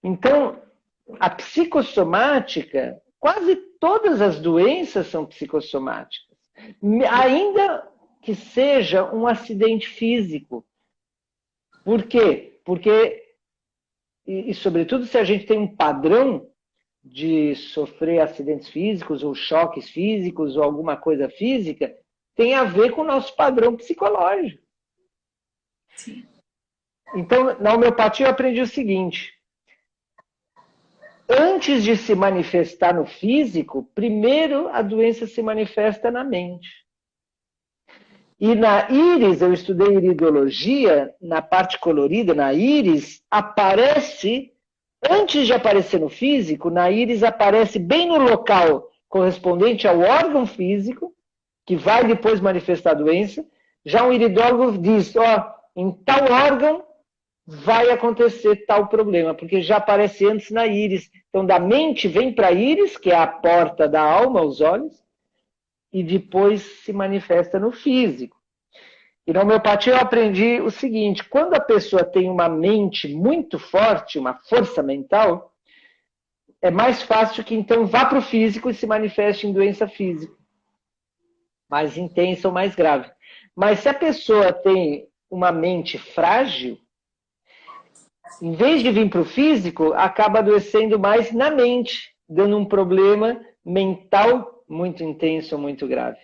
Então, a psicossomática, quase todas as doenças são psicossomáticas. Ainda que seja um acidente físico. Por quê? Porque, e sobretudo se a gente tem um padrão de sofrer acidentes físicos ou choques físicos ou alguma coisa física, tem a ver com o nosso padrão psicológico. Sim. Então, na homeopatia eu aprendi o seguinte: antes de se manifestar no físico, primeiro a doença se manifesta na mente. E na íris, eu estudei iridologia, na parte colorida, na íris, aparece, antes de aparecer no físico, na íris aparece bem no local correspondente ao órgão físico, que vai depois manifestar a doença. Já um iridólogo diz, ó, em tal órgão vai acontecer tal problema, porque já aparece antes na íris. Então, da mente vem para a íris, que é a porta da alma, os olhos, e depois se manifesta no físico. E na homeopatia eu aprendi o seguinte: quando a pessoa tem uma mente muito forte, uma força mental, é mais fácil que então vá para o físico e se manifeste em doença física, mais intensa ou mais grave. Mas se a pessoa tem uma mente frágil, em vez de vir para o físico, acaba adoecendo mais na mente, dando um problema mental muito intenso, muito grave.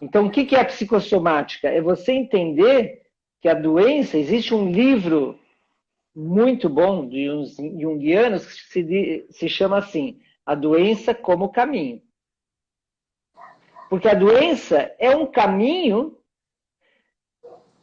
Então, o que é a psicossomática? É você entender que a doença, existe um livro muito bom de uns junguianos que se chama assim, A Doença como Caminho. Porque a doença é um caminho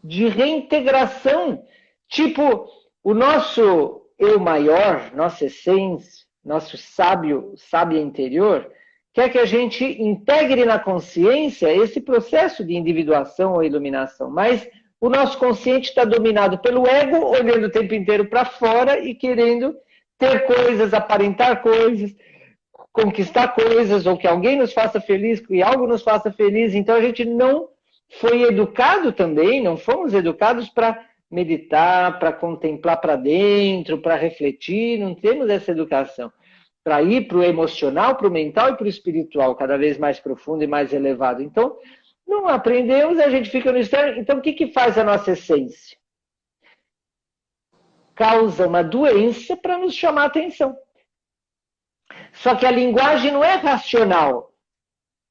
de reintegração. Tipo, o nosso eu maior, nossa essência, nosso sábio interior, quer que a gente integre na consciência esse processo de individuação ou iluminação. Mas o nosso consciente está dominado pelo ego, olhando o tempo inteiro para fora e querendo ter coisas, aparentar coisas, conquistar coisas, ou que alguém nos faça feliz, que algo nos faça feliz. Então a gente não foi educado também, não fomos educados para meditar, para contemplar para dentro, para refletir, não temos essa educação. Para ir para o emocional, para o mental e para o espiritual, cada vez mais profundo e mais elevado. Então, não aprendemos, a gente fica no externo. Então, o que faz a nossa essência? Causa uma doença para nos chamar a atenção. Só que a linguagem não é racional,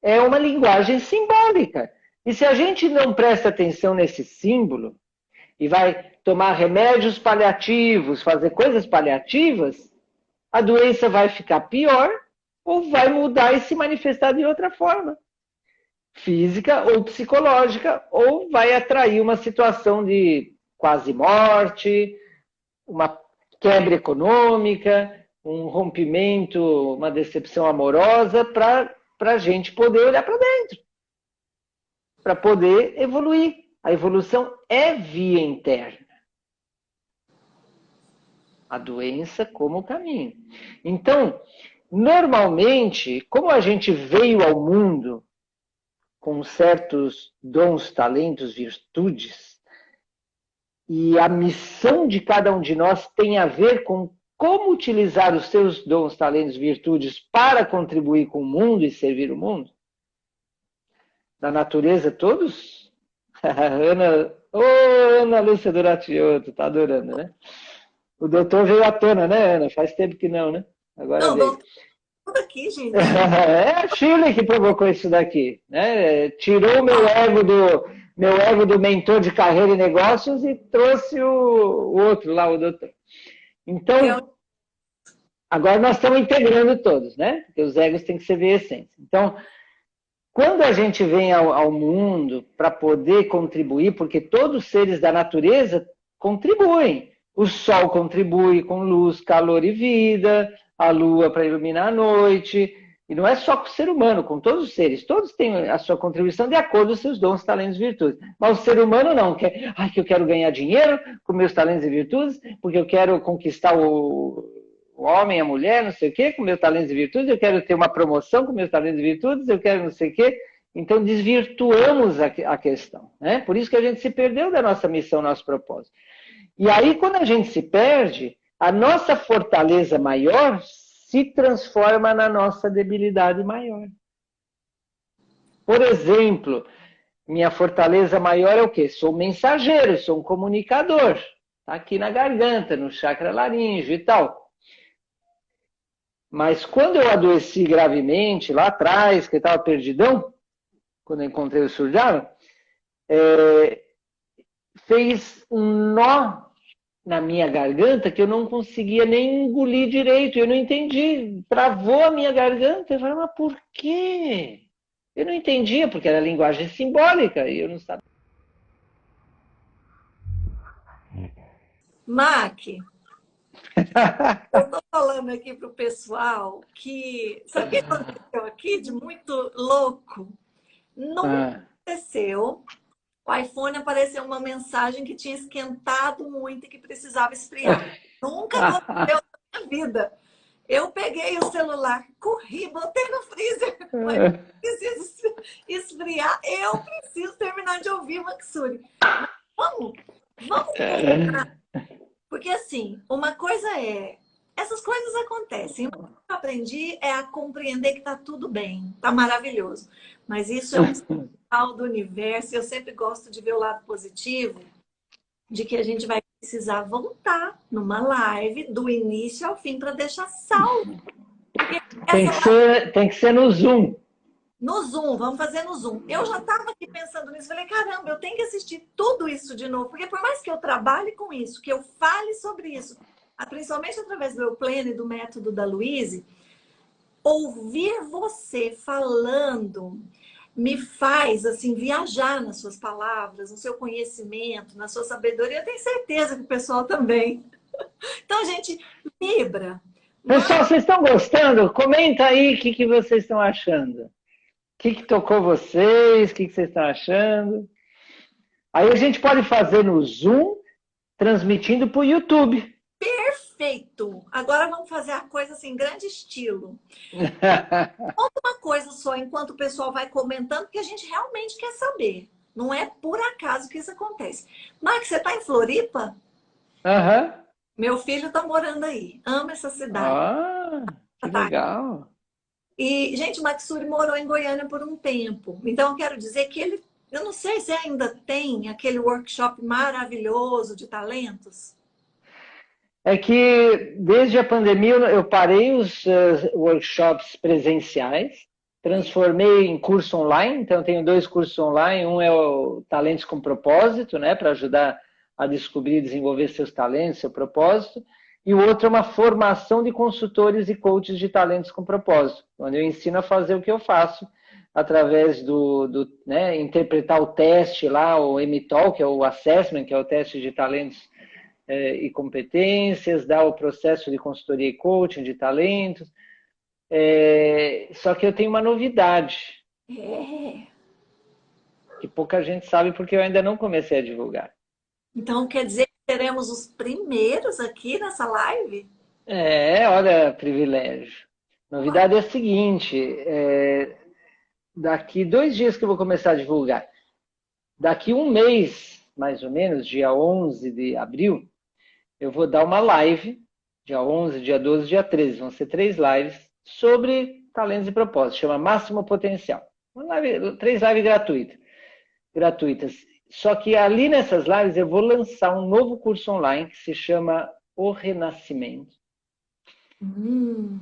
é uma linguagem simbólica. E se a gente não presta atenção nesse símbolo e vai tomar remédios paliativos, fazer coisas paliativas, a doença vai ficar pior ou vai mudar e se manifestar de outra forma, física ou psicológica, ou vai atrair uma situação de quase morte, uma quebra econômica, um rompimento, uma decepção amorosa, para a gente poder olhar para dentro. para poder evoluir. A evolução é via interna. A doença como caminho. Então, normalmente, como a gente veio ao mundo com certos dons, talentos, virtudes, e a missão de cada um de nós tem a ver com como utilizar os seus dons, talentos, virtudes para contribuir com o mundo e servir o mundo. Da natureza, todos? Ana, Ana Lúcia Duratioto, tá adorando, né? O doutor veio à tona, né, Ana? Faz tempo que não, né? Agora Não, veio. doutor, tudo aqui, gente. É a Shirley que provocou isso daqui, né? Tirou o meu ego do mentor de carreira e negócios e trouxe o outro lá, o doutor. Então, agora nós estamos integrando todos, né? Porque os egos têm que ser via essência. Então, quando a gente vem ao mundo para poder contribuir, porque todos os seres da natureza contribuem. O sol contribui com luz, calor e vida, a lua para iluminar a noite, e não é só com o ser humano, com todos os seres. Todos têm a sua contribuição de acordo com os seus dons, talentos e virtudes. Mas o ser humano não, que eu quero ganhar dinheiro com meus talentos e virtudes, porque eu quero conquistar o homem, a mulher, não sei o quê, com meus talentos e virtudes, eu quero ter uma promoção com meus talentos e virtudes, eu quero não sei o quê. Então, desvirtuamos a questão, né? Por isso que a gente se perdeu da nossa missão, nosso propósito. E aí, quando a gente se perde, a nossa fortaleza maior se transforma na nossa debilidade maior. Por exemplo, minha fortaleza maior é o quê? Sou um mensageiro, sou um comunicador. Está aqui na garganta, no chakra laríngeo e tal. Mas quando eu adoeci gravemente, lá atrás, que eu estava perdidão, quando eu encontrei o Surjava, fez um nó na minha garganta que eu não conseguia nem engolir direito. Eu não entendi. Travou a minha garganta. Eu falei, mas por quê? Eu não entendia, porque era linguagem simbólica e eu não sabia. Mac, eu tô falando aqui pro pessoal que... Sabe o que aconteceu aqui de muito louco? Não aconteceu. O iPhone apareceu uma mensagem que tinha esquentado muito e que precisava esfriar. Nunca aconteceu na minha vida. Eu peguei o celular, corri, botei no freezer, mas preciso esfriar. Eu preciso terminar de ouvir Maxuri. Vamos terminar. Porque assim, uma coisa é... Essas coisas acontecem. O que eu aprendi é a compreender que tá tudo bem, tá maravilhoso. Mas isso é um sinal do universo. Eu sempre gosto de ver o lado positivo, de que a gente vai precisar voltar numa live do início ao fim para deixar salvo. Tem que ser no Zoom. No Zoom, vamos fazer no Zoom. Eu já estava aqui pensando nisso, falei, caramba, eu tenho que assistir tudo isso de novo, porque por mais que eu trabalhe com isso, que eu fale sobre isso, principalmente através do Eu Pleno e do método da Louise, ouvir você falando me faz assim viajar nas suas palavras, no seu conhecimento, na sua sabedoria. Eu tenho certeza que o pessoal também. Então a gente vibra. Pessoal, vocês estão gostando? Comenta aí o que vocês estão achando. O que tocou vocês? O que vocês estão achando? Aí a gente pode fazer no Zoom, transmitindo para o YouTube. Perfeito! Agora vamos fazer a coisa assim, grande estilo. Conta uma coisa só, enquanto o pessoal vai comentando, porque a gente realmente quer saber. Não é por acaso que isso acontece. Max, você está em Floripa? Aham. Meu filho está morando aí. Ama essa cidade. Ah, que legal. E, gente, o Maxuri morou em Goiânia por um tempo. Então, eu quero dizer que ele... Eu não sei se ainda tem aquele workshop maravilhoso de talentos. É que desde a pandemia eu parei os workshops presenciais, transformei em curso online, então eu tenho 2 cursos online, um é o Talentos com Propósito, né, para ajudar a descobrir e desenvolver seus talentos, seu propósito, e o outro é uma formação de consultores e coaches de talentos com propósito, onde eu ensino a fazer o que eu faço, através né, interpretar o teste lá, o MTOL, que é o Assessment, que é o teste de talentos e competências, dar o processo de consultoria e coaching de talentos. Só que eu tenho uma novidade. que pouca gente sabe porque eu ainda não comecei a divulgar. Então quer dizer que seremos os primeiros aqui nessa live? Olha, privilégio. Uau! Novidade é a seguinte, daqui 2 dias que eu vou começar a divulgar. Daqui um mês, mais ou menos, dia 11 de abril, eu vou dar uma live, dia 11, dia 12, dia 13, vão ser 3 lives, sobre talentos e propósitos, chama Máximo Potencial. 3 lives gratuitas. Só que ali nessas lives eu vou lançar um novo curso online que se chama O Renascimento, Hum,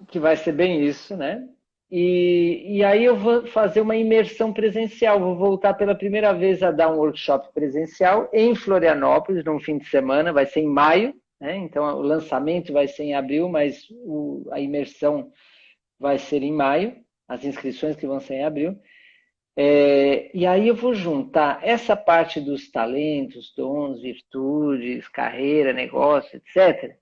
que vai ser bem isso, né? E aí eu vou fazer uma imersão presencial, vou voltar pela primeira vez a dar um workshop presencial em Florianópolis, num fim de semana, vai ser em maio, né? Então o lançamento vai ser em abril, mas a imersão vai ser em maio, as inscrições que vão ser em abril. E aí eu vou juntar essa parte dos talentos, dons, virtudes, carreira, negócio, etc.,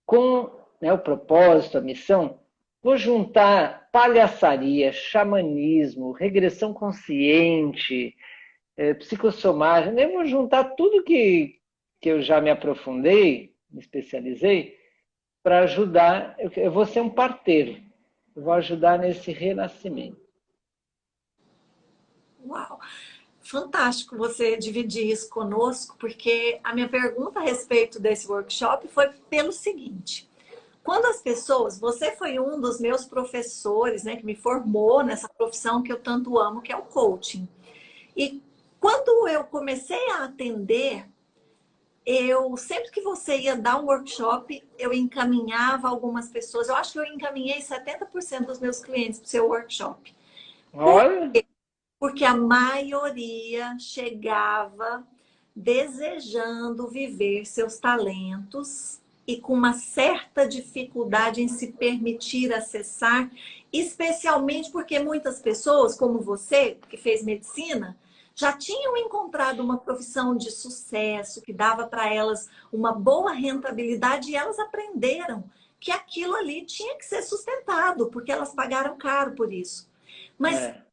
com, né, o propósito, a missão. Vou juntar palhaçaria, xamanismo, regressão consciente, psicossomática. Eu vou juntar tudo que eu já me aprofundei, me especializei, para ajudar. Eu vou ser um parteiro. Eu vou ajudar nesse renascimento. uau! Fantástico você dividir isso conosco, porque a minha pergunta a respeito desse workshop foi pelo seguinte: quando as pessoas, você foi um dos meus professores, né, que me formou nessa profissão que eu tanto amo, que é o coaching. E quando eu comecei a atender, eu sempre que você ia dar um workshop, eu encaminhava algumas pessoas. Eu acho que eu encaminhei 70% dos meus clientes para o seu workshop. Olha, Porque a maioria chegava desejando viver seus talentos e com uma certa dificuldade em se permitir acessar, especialmente porque muitas pessoas, como você, que fez medicina, já tinham encontrado uma profissão de sucesso que dava para elas uma boa rentabilidade e elas aprenderam que aquilo ali tinha que ser sustentado, porque elas pagaram caro por isso. Mas é,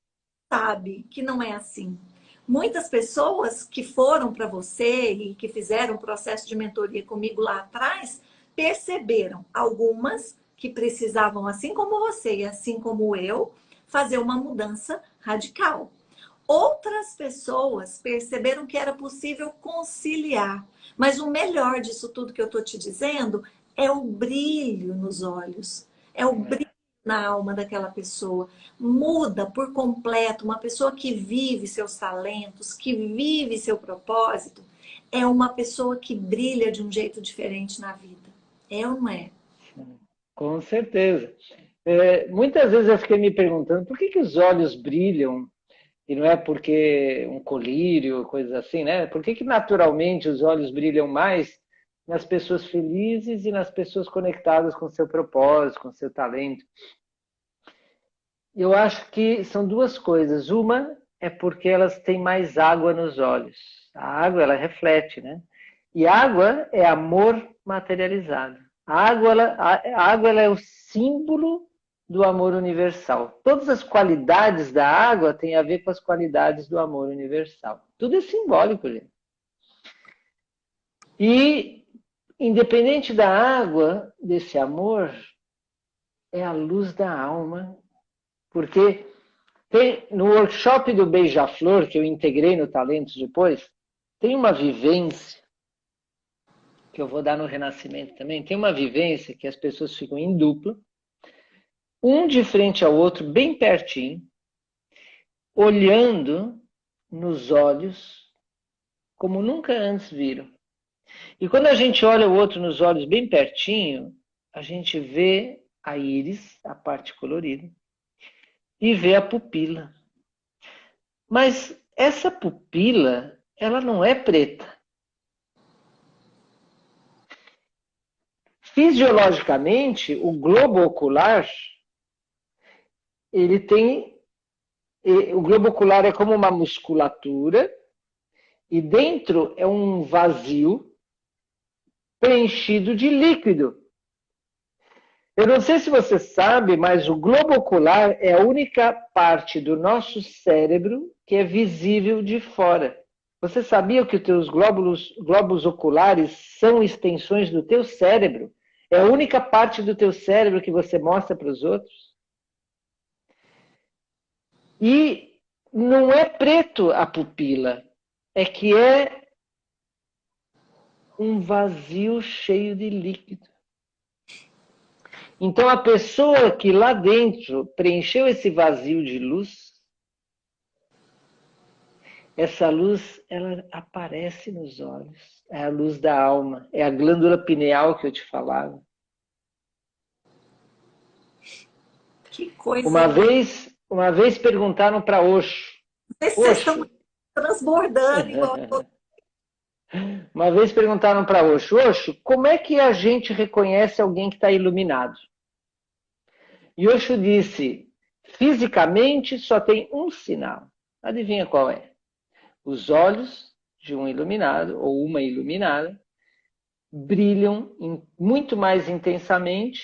sabe que não é assim. Muitas pessoas que foram para você e que fizeram um processo de mentoria comigo lá atrás, perceberam algumas que precisavam, assim como você e assim como eu, fazer uma mudança radical. Outras pessoas perceberam que era possível conciliar. Mas o melhor disso tudo que eu estou te dizendo é o brilho nos olhos, é o brilho na alma daquela pessoa. Muda por completo. Uma pessoa que vive seus talentos, que vive seu propósito, é uma pessoa que brilha de um jeito diferente na vida. É ou não é? com certeza. Muitas vezes eu fiquei me perguntando por que os olhos brilham e não é porque um colírio, coisas assim, né? Por que naturalmente os olhos brilham mais nas pessoas felizes e nas pessoas conectadas com seu propósito, com seu talento? Eu acho que são duas coisas. Uma é porque elas têm mais água nos olhos. A água, ela reflete, né? E água é amor materializado. A água ela é o símbolo do amor universal. Todas as qualidades da água têm a ver com as qualidades do amor universal. Tudo é simbólico, gente. E, independente da água, desse amor, é a luz da alma. Porque no workshop do Beija-Flor, que eu integrei no Talentos depois, tem uma vivência, que eu vou dar no Renascimento também, tem uma vivência que as pessoas ficam em dupla, um de frente ao outro, bem pertinho, olhando nos olhos como nunca antes viram. E quando a gente olha o outro nos olhos bem pertinho, a gente vê a íris, a parte colorida, e vê a pupila. Mas essa pupila, ela não é preta. Fisiologicamente, o globo ocular, ele tem. O globo ocular é como uma musculatura, e dentro é um vazio preenchido de líquido. Eu não sei se você sabe, mas o globo ocular é a única parte do nosso cérebro que é visível de fora. Você sabia que os teus glóbulos oculares são extensões do teu cérebro? É a única parte do teu cérebro que você mostra para os outros. E não é preto a pupila, é que é um vazio cheio de líquido. Então a pessoa que lá dentro preencheu esse vazio de luz, essa luz, ela aparece nos olhos. É a luz da alma. É a glândula pineal que eu te falava. Que coisa. Uma vez perguntaram para Osho. Vocês estão transbordando igual. Uma vez perguntaram para Osho, Osho, como é que a gente reconhece alguém que está iluminado? E Osho disse, fisicamente só tem um sinal. Adivinha qual é? Os olhos de um iluminado ou uma iluminada brilham muito mais intensamente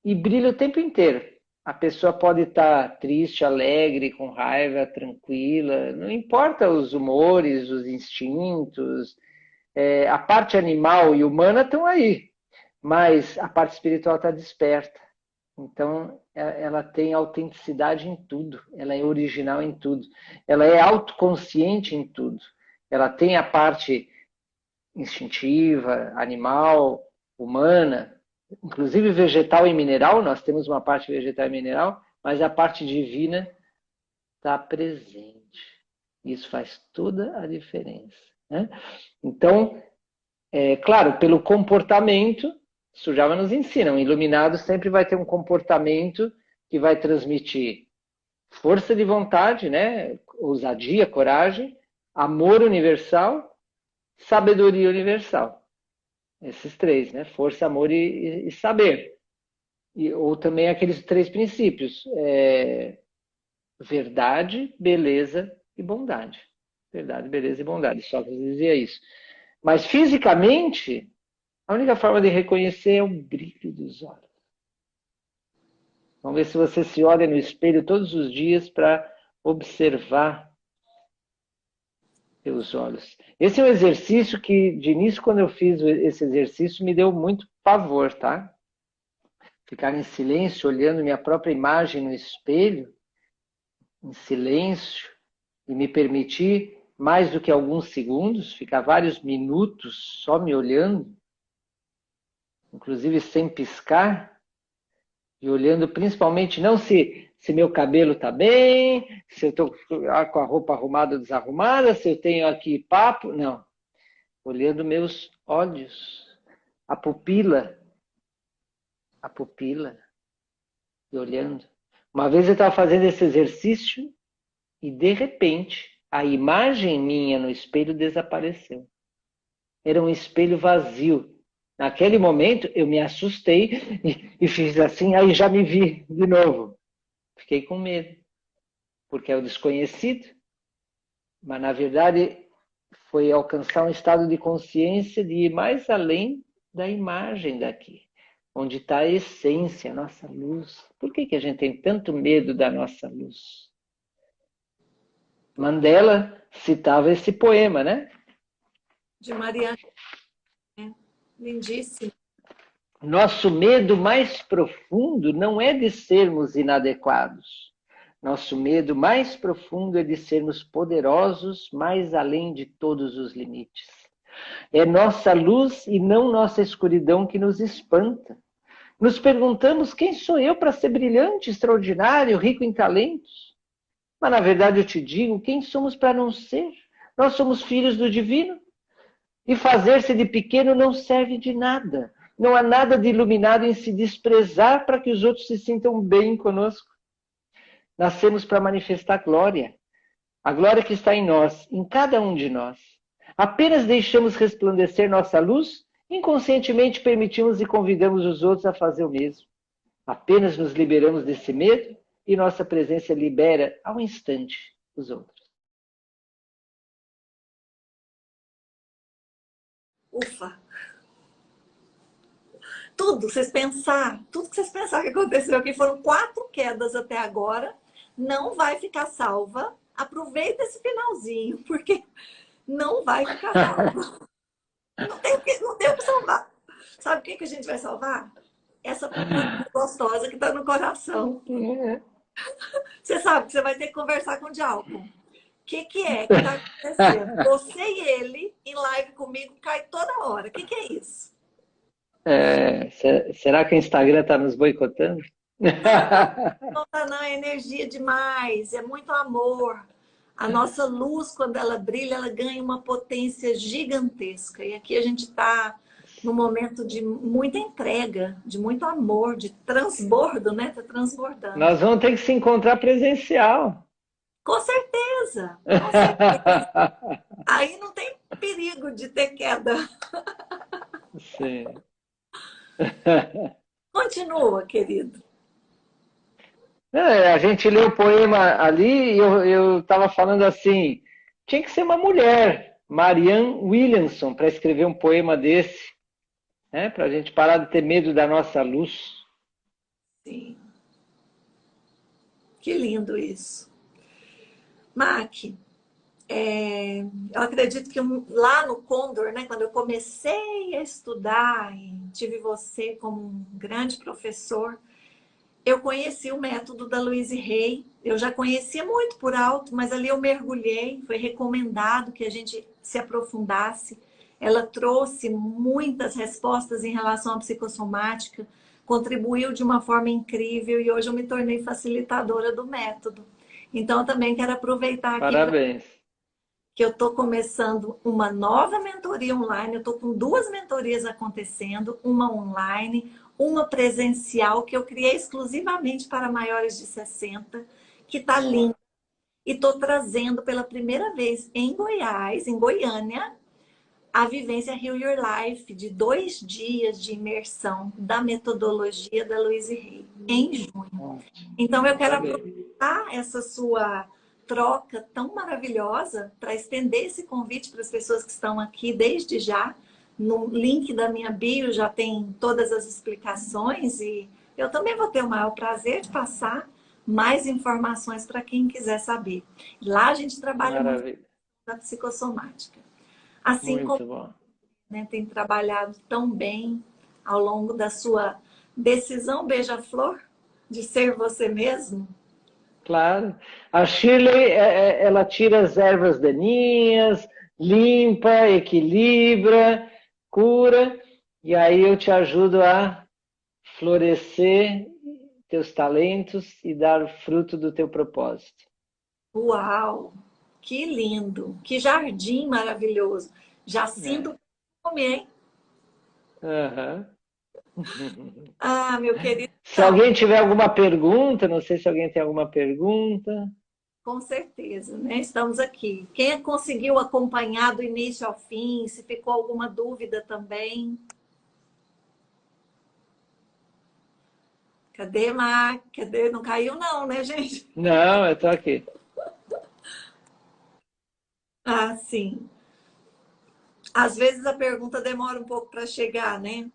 e brilham o tempo inteiro. A pessoa pode estar triste, alegre, com raiva, tranquila, não importa os humores, os instintos, a parte animal e humana estão aí, mas a parte espiritual está desperta. Então, ela tem autenticidade em tudo, ela é original em tudo, ela é autoconsciente em tudo. Ela tem a parte instintiva, animal, humana, inclusive vegetal e mineral, nós temos uma parte vegetal e mineral, mas a parte divina está presente. Isso faz toda a diferença. Né? Então, claro, pelo comportamento, Sujava nos ensina, um iluminado sempre vai ter um comportamento que vai transmitir força de vontade, né? Ousadia, coragem, amor universal, sabedoria universal. Esses três, né? Força, amor e saber. Ou também aqueles três princípios. Verdade, beleza e bondade. Verdade, beleza e bondade. Sócrates dizia isso. Mas fisicamente, a única forma de reconhecer é o brilho dos olhos. Vamos ver se você se olha no espelho todos os dias para observar seus olhos. Esse é um exercício que, de início, quando eu fiz esse exercício, me deu muito pavor, tá? Ficar em silêncio, olhando minha própria imagem no espelho, em silêncio, e me permitir, mais do que alguns segundos, ficar vários minutos só me olhando, inclusive sem piscar, e olhando principalmente não se meu cabelo está bem, se eu estou com a roupa arrumada ou desarrumada, se eu tenho aqui papo, não. Olhando meus olhos, a pupila, e olhando. Uma vez eu estava fazendo esse exercício e, de repente, a imagem minha no espelho desapareceu. Era um espelho vazio. Naquele momento, eu me assustei e fiz assim, aí já me vi de novo. Fiquei com medo, porque é o desconhecido. Mas, na verdade, foi alcançar um estado de consciência de ir mais além da imagem daqui, onde está a essência, a nossa luz. Por que a gente tem tanto medo da nossa luz? Mandela citava esse poema, né? De Mariana. Lindíssimo. Nosso medo mais profundo não é de sermos inadequados. Nosso medo mais profundo é de sermos poderosos mais além de todos os limites. É nossa luz e não nossa escuridão que nos espanta. Nos perguntamos quem sou eu para ser brilhante, extraordinário, rico em talentos. Mas na verdade eu te digo, quem somos para não ser? Nós somos filhos do divino. E fazer-se de pequeno não serve de nada. Não há nada de iluminado em se desprezar para que os outros se sintam bem conosco. Nascemos para manifestar glória. A glória que está em nós, em cada um de nós. Apenas deixamos resplandecer nossa luz, inconscientemente permitimos e convidamos os outros a fazer o mesmo. Apenas nos liberamos desse medo e nossa presença libera ao instante os outros. Ufa! Tudo que vocês pensaram que aconteceu aqui, foram 4 quedas até agora, não vai ficar salva, Aproveita esse finalzinho, porque não vai ficar salvo. Não tem o que salvar. Sabe o que que a gente vai salvar? Essa purpurina gostosa que está no coração. Você sabe que você vai ter que conversar com o Djalma. O que é que está acontecendo? Você e ele, em live comigo, cai toda hora. O que é isso? Será que o Instagram está nos boicotando? Não, não, é energia demais, é muito amor. A nossa luz, quando ela brilha, ela ganha uma potência gigantesca. E aqui a gente está num momento de muita entrega, de muito amor, de transbordo, né? Está transbordando. Nós vamos ter que se encontrar presencial. Com certeza, com certeza. Aí não tem perigo de ter queda. Sim. Continua, querido. A gente leu o poema ali e eu estava falando assim, tinha que ser uma mulher, Marianne Williamson, para escrever um poema desse, né? Para a gente parar de ter medo da nossa luz. Sim. Que lindo isso. Mac, eu acredito que lá no Condor, né, quando eu comecei a estudar e tive você como um grande professor, eu conheci o método da Louise Hay. Eu já conhecia muito por alto, mas ali eu mergulhei, foi recomendado que a gente se aprofundasse. Ela trouxe muitas respostas em relação à psicossomática, contribuiu de uma forma incrível e hoje eu me tornei facilitadora do método. Então, eu também quero aproveitar aqui Parabéns. que eu estou começando uma nova mentoria online. Eu estou com 2 mentorias acontecendo, uma online, uma presencial, que eu criei exclusivamente para maiores de 60, que está linda. E estou trazendo pela primeira vez em Goiás, em Goiânia, a vivência Heal Your Life, de 2 dias de imersão da metodologia da Louise Hay, em junho. Então, eu quero aproveitar essa sua troca tão maravilhosa para estender esse convite para as pessoas que estão aqui desde já. No link da minha bio já tem todas as explicações e eu também vou ter o maior prazer de passar mais informações para quem quiser saber. Lá a gente trabalha muito na psicossomática. Assim Muito como bom. né, tem trabalhado tão bem ao longo da sua decisão beija-flor de ser você mesmo. Claro. A Shirley, ela tira as ervas daninhas, limpa, equilibra, cura, e aí eu te ajudo a florescer teus talentos e dar o fruto do teu propósito. Uau! Que lindo! Que jardim maravilhoso! Já sinto fome, hein? Uhum. Ah, meu querido. Se alguém tiver alguma pergunta, não sei se alguém tem alguma pergunta. Com certeza, né? Estamos aqui. Quem conseguiu acompanhar do início ao fim, se ficou alguma dúvida também. Cadê, Mar? Cadê? Não caiu não, né, gente? Não, eu tô aqui. Ah, sim. Às vezes a pergunta demora um pouco para chegar, né?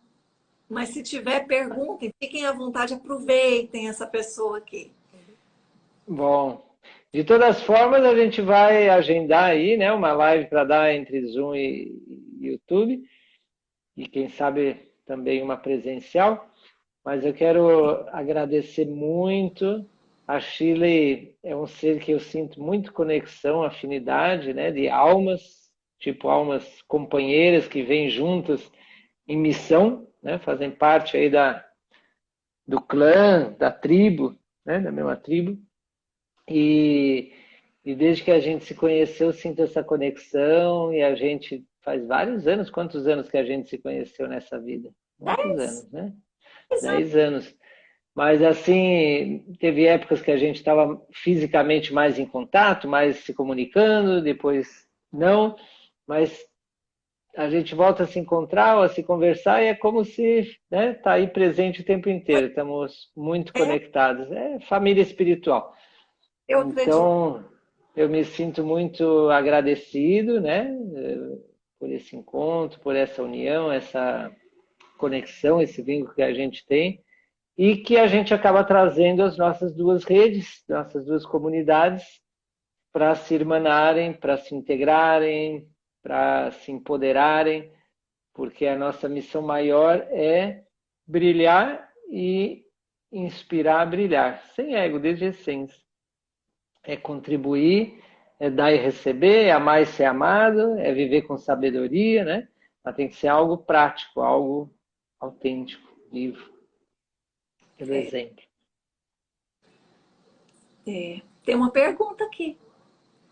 Mas se tiver pergunta, fiquem à vontade, aproveitem essa pessoa aqui. Bom, de todas as formas, a gente vai agendar aí, né, uma live para dar entre Zoom e YouTube, e quem sabe também uma presencial. Mas eu quero agradecer muito. A Shirley é um ser que eu sinto muito conexão, afinidade, né, de almas, tipo almas companheiras que vêm juntas em missão, né, fazem parte aí do clã, da tribo, né, da mesma tribo. E desde que a gente se conheceu, sinto essa conexão e a gente faz vários anos. Quantos anos que a gente se conheceu nessa vida? Muitos 10? anos, né? 10 anos. Mas assim, teve épocas que a gente estava fisicamente mais em contato, mais se comunicando, depois não. Mas a gente volta a se encontrar, a se conversar e é como se tá aí presente o tempo inteiro. Estamos muito conectados. É família espiritual. Eu acredito. Então, eu me sinto muito agradecido, né, por esse encontro, por essa união, essa conexão, esse vínculo que a gente tem e que a gente acaba trazendo as nossas 2 redes, nossas 2 comunidades para se irmanarem, para se integrarem, para se empoderarem, porque a nossa missão maior é brilhar e inspirar a brilhar, sem ego, desde a essência. É contribuir, é dar e receber, é amar e ser amado, é viver com sabedoria, né? Mas tem que ser algo prático, algo autêntico, vivo, pelo exemplo. Tem uma pergunta aqui.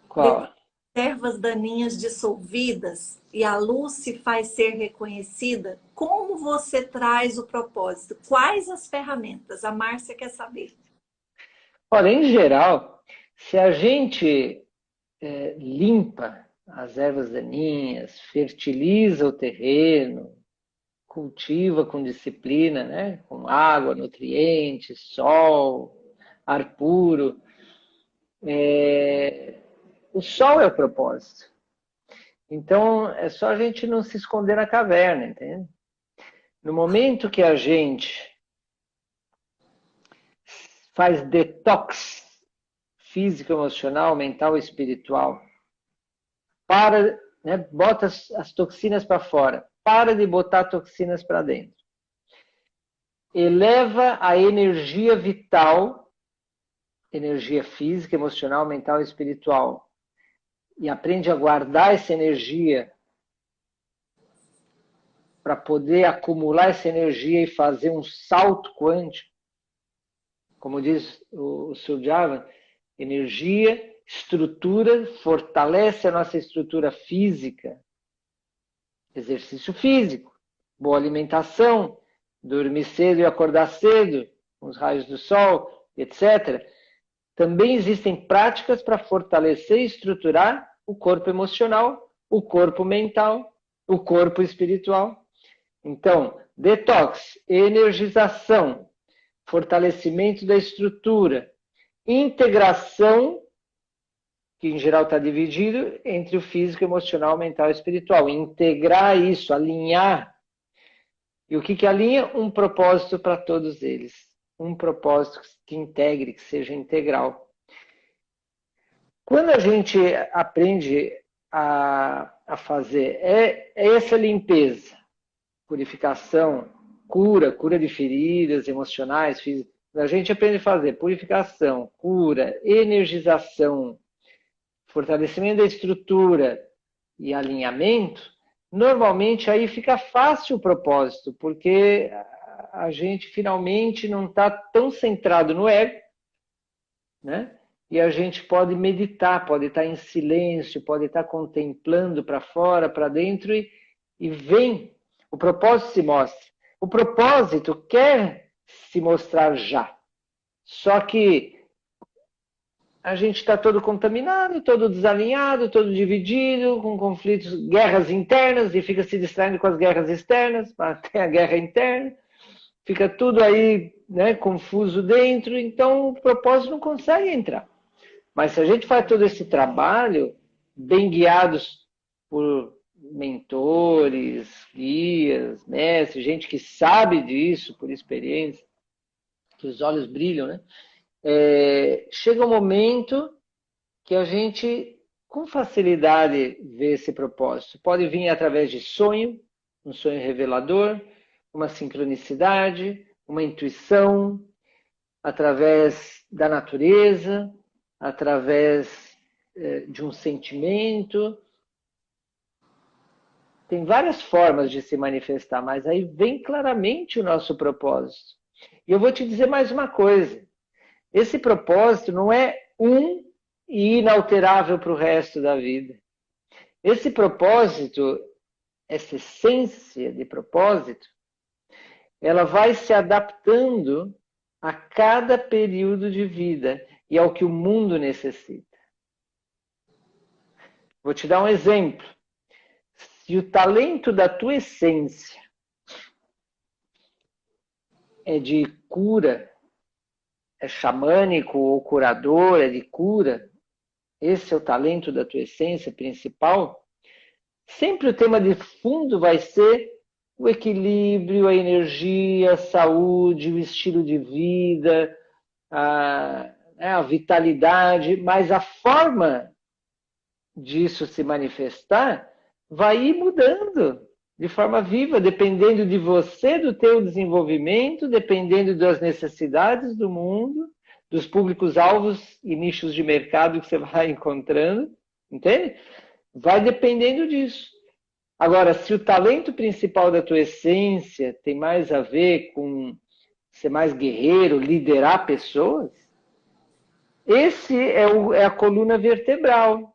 Qual? Ervas daninhas dissolvidas e a luz se faz ser reconhecida, como você traz o propósito? Quais as ferramentas? A Márcia quer saber. Olha, em geral, se a gente limpa as ervas daninhas, fertiliza o terreno, cultiva com disciplina, né? Com água, nutrientes, sol, ar puro. O sol é o propósito. Então, é só a gente não se esconder na caverna, entende? No momento que a gente faz detox físico, emocional, mental e espiritual, para, né, bota as toxinas para fora, para de botar toxinas para dentro. Eleva a energia vital, energia física, emocional, mental e espiritual, e aprende a guardar essa energia para poder acumular essa energia e fazer um salto quântico. Como diz o Surjavan, energia, estrutura, fortalece a nossa estrutura física, exercício físico, boa alimentação, dormir cedo e acordar cedo, com os raios do sol, etc. Também existem práticas para fortalecer e estruturar o corpo emocional, o corpo mental, o corpo espiritual. Então, detox, energização, fortalecimento da estrutura, integração, que em geral está dividido entre o físico, emocional, mental e espiritual. Integrar isso, alinhar. E o que alinha? Um propósito para todos eles. Um propósito que integre, que seja integral. Quando a gente aprende a fazer essa limpeza, purificação, cura de feridas emocionais, físicas, a gente aprende a fazer purificação, cura, energização, fortalecimento da estrutura e alinhamento, normalmente aí fica fácil o propósito, porque a gente finalmente não está tão centrado no ego, né? E a gente pode meditar, pode estar em silêncio, pode estar contemplando para fora, para dentro e vem, o propósito se mostra. O propósito quer se mostrar já, só que a gente está todo contaminado, todo desalinhado, todo dividido, com conflitos, guerras internas, e fica se distraindo com as guerras externas, tem a guerra interna, fica tudo aí, né, confuso dentro, então o propósito não consegue entrar. Mas se a gente faz todo esse trabalho, bem guiados por mentores, guias, mestres, gente que sabe disso por experiência, que os olhos brilham, né? Chega um momento que a gente, com facilidade, vê esse propósito. Pode vir através de sonho, um sonho revelador, uma sincronicidade, uma intuição, através da natureza, através de um sentimento. Tem várias formas de se manifestar, mas aí vem claramente o nosso propósito. E eu vou te dizer mais uma coisa. Esse propósito não é e inalterável para o resto da vida. Esse propósito, essa essência de propósito, ela vai se adaptando a cada período de vida e ao que o mundo necessita. Vou te dar um exemplo. Se o talento da tua essência é de cura, é xamânico ou curador, é de cura, esse é o talento da tua essência principal, sempre o tema de fundo vai ser o equilíbrio, a energia, a saúde, o estilo de vida, a vitalidade, mas a forma disso se manifestar, vai ir mudando de forma viva, dependendo de você, do teu desenvolvimento, dependendo das necessidades do mundo, dos públicos-alvos e nichos de mercado que você vai encontrando, entende? Vai dependendo disso. Agora, se o talento principal da tua essência tem mais a ver com ser mais guerreiro, liderar pessoas, esse é a coluna vertebral.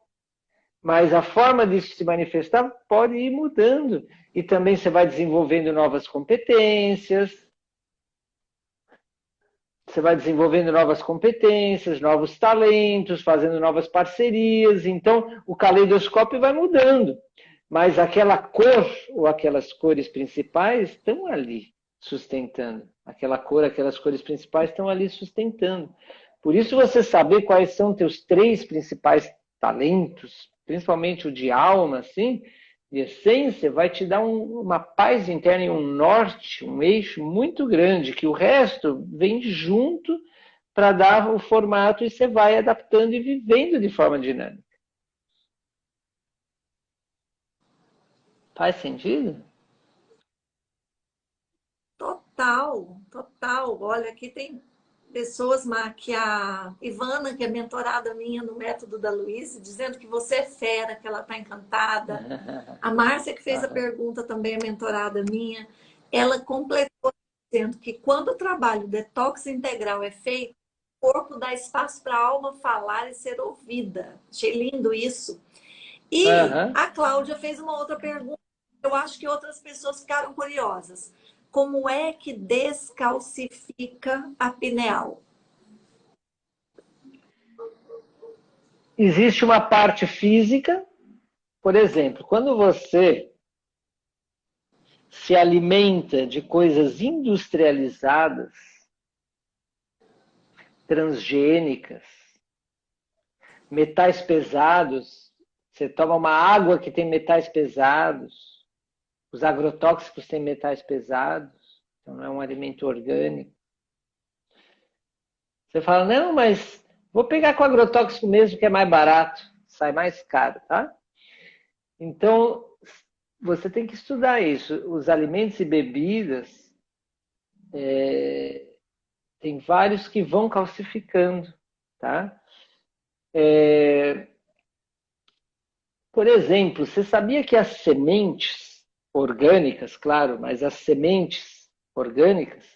Mas a forma disso se manifestar pode ir mudando. E também você vai desenvolvendo novas competências. Você vai desenvolvendo novas competências, novos talentos, fazendo novas parcerias. Então, o caleidoscópio vai mudando. Mas aquela cor ou aquelas cores principais estão ali sustentando. Aquela cor, aquelas cores principais estão ali sustentando. Por isso, você saber quais são teus 3 principais talentos, principalmente o de alma, assim, de essência, vai te dar uma paz interna e um norte, um eixo muito grande, que o resto vem junto para dar o formato e você vai adaptando e vivendo de forma dinâmica. Faz sentido? Total, total. Olha, aqui tem pessoas, que a Ivana, que é mentorada minha no método da Luísa, dizendo que você é fera, que ela está encantada. A Márcia, que fez a pergunta, também é mentorada minha, ela completou dizendo que quando o trabalho detox integral é feito, o corpo dá espaço para a alma falar e ser ouvida. Achei lindo isso. E a Cláudia fez uma outra pergunta. Eu acho que outras pessoas ficaram curiosas. Como é que descalcifica a pineal? Existe uma parte física, por exemplo, quando você se alimenta de coisas industrializadas, transgênicas, metais pesados, você toma uma água que tem metais pesados, os agrotóxicos têm metais pesados, então não é um alimento orgânico. Você fala, não, mas vou pegar com agrotóxico mesmo, que é mais barato, sai mais caro, tá? Então, você tem que estudar isso. Os alimentos e bebidas, tem vários que vão calcificando, tá? Por exemplo, você sabia que as sementes orgânicas, claro, mas as sementes orgânicas,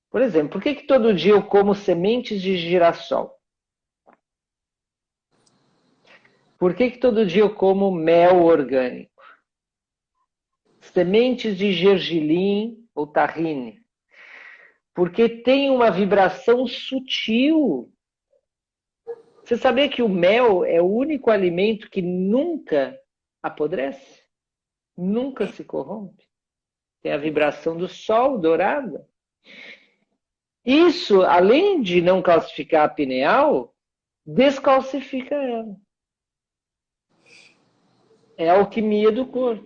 por exemplo, por que todo dia eu como sementes de girassol? Por que todo dia eu como mel orgânico? Sementes de gergelim ou tahine? Porque tem uma vibração sutil. Você sabia que o mel é o único alimento que nunca apodrece? Nunca se corrompe? Tem a vibração do sol dourada. Isso, além de não calcificar a pineal, descalcifica ela. É a alquimia do corpo,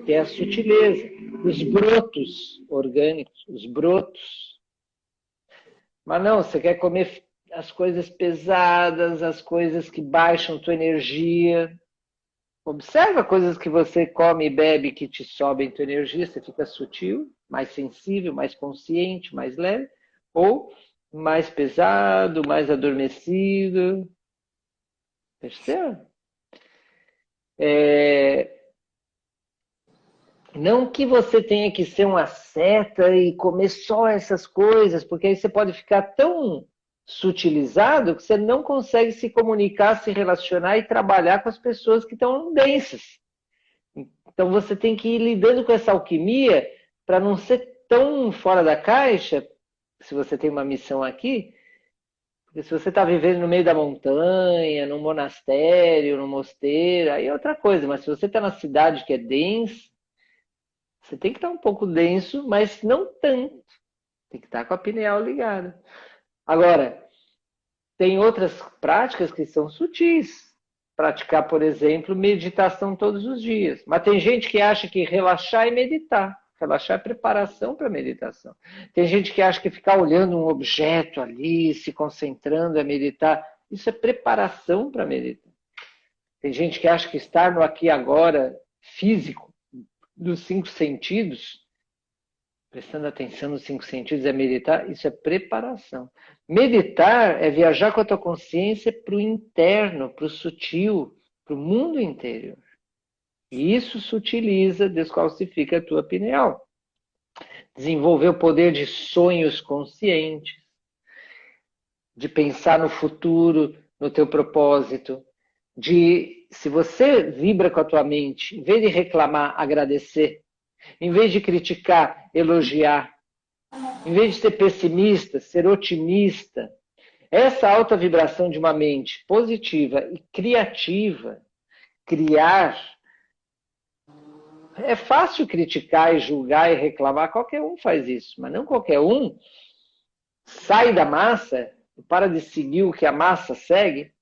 que é a sutileza. Os brotos orgânicos, os brotos. Mas não, você quer comer as coisas pesadas, as coisas que baixam tua energia. Observa coisas que você come e bebe que te sobem tua energia, você fica sutil, mais sensível, mais consciente, mais leve, ou mais pesado, mais adormecido. Percebe? Não que você tenha que ser um asceta e comer só essas coisas, porque aí você pode ficar tão sutilizado que você não consegue se comunicar, se relacionar e trabalhar com as pessoas que estão densas. Então você tem que ir lidando com essa alquimia para não ser tão fora da caixa, se você tem uma missão aqui, porque se você está vivendo no meio da montanha, num monastério, num mosteiro, aí é outra coisa, mas se você está na cidade que é densa, você tem que estar um pouco denso, mas não tanto. Tem que estar com a pineal ligada. Agora, tem outras práticas que são sutis. Praticar, por exemplo, meditação todos os dias. Mas tem gente que acha que relaxar é meditar. Relaxar é preparação para meditação. Tem gente que acha que ficar olhando um objeto ali, se concentrando é meditar. Isso é preparação para meditar. Tem gente que acha que estar no aqui e agora, físico, dos 5 sentidos, prestando atenção nos 5 sentidos, é meditar, isso é preparação. Meditar é viajar com a tua consciência para o interno, para o sutil, para o mundo interior. E isso sutiliza, descalcifica a tua pineal. Desenvolver o poder de sonhos conscientes, de pensar no futuro, no teu propósito, de, se você vibra com a tua mente, em vez de reclamar, agradecer, em vez de criticar, elogiar, em vez de ser pessimista, ser otimista, essa alta vibração de uma mente positiva e criativa, criar, é fácil criticar e julgar e reclamar, qualquer um faz isso, mas não qualquer um sai da massa, para de seguir o que a massa segue,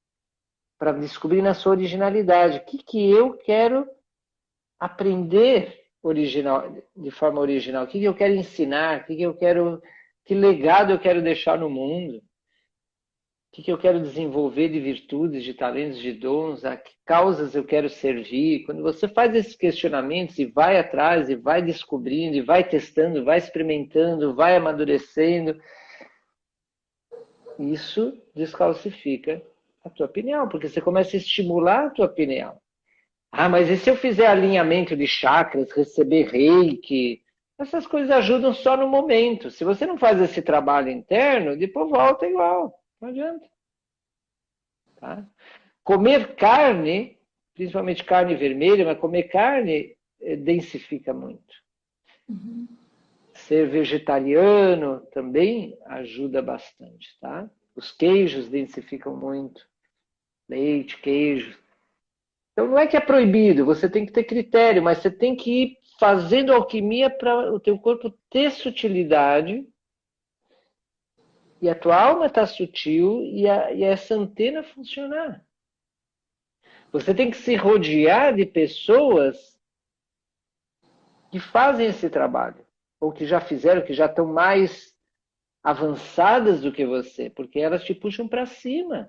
para descobrir na sua originalidade. O que eu quero aprender de forma original? O que eu quero ensinar? Que legado eu quero deixar no mundo? O que eu quero desenvolver de virtudes, de talentos, de dons? A que causas eu quero servir? Quando você faz esses questionamentos e vai atrás, e vai descobrindo, e vai testando, vai experimentando, vai amadurecendo, isso descalcifica a tua pineal, porque você começa a estimular a tua pineal. Ah, mas e se eu fizer alinhamento de chakras, receber reiki? Essas coisas ajudam só no momento. Se você não faz esse trabalho interno, depois volta igual. Não adianta. Tá? Comer carne, principalmente carne vermelha, mas comer carne densifica muito. Uhum. Ser vegetariano também ajuda bastante, tá? Os queijos densificam muito. Leite, queijo. Então não é que é proibido, você tem que ter critério, mas você tem que ir fazendo alquimia para o teu corpo ter sutilidade. E a tua alma está sutil e essa antena funcionar. Você tem que se rodear de pessoas que fazem esse trabalho. Ou que já fizeram, que já estão mais avançadas do que você. Porque elas te puxam para cima.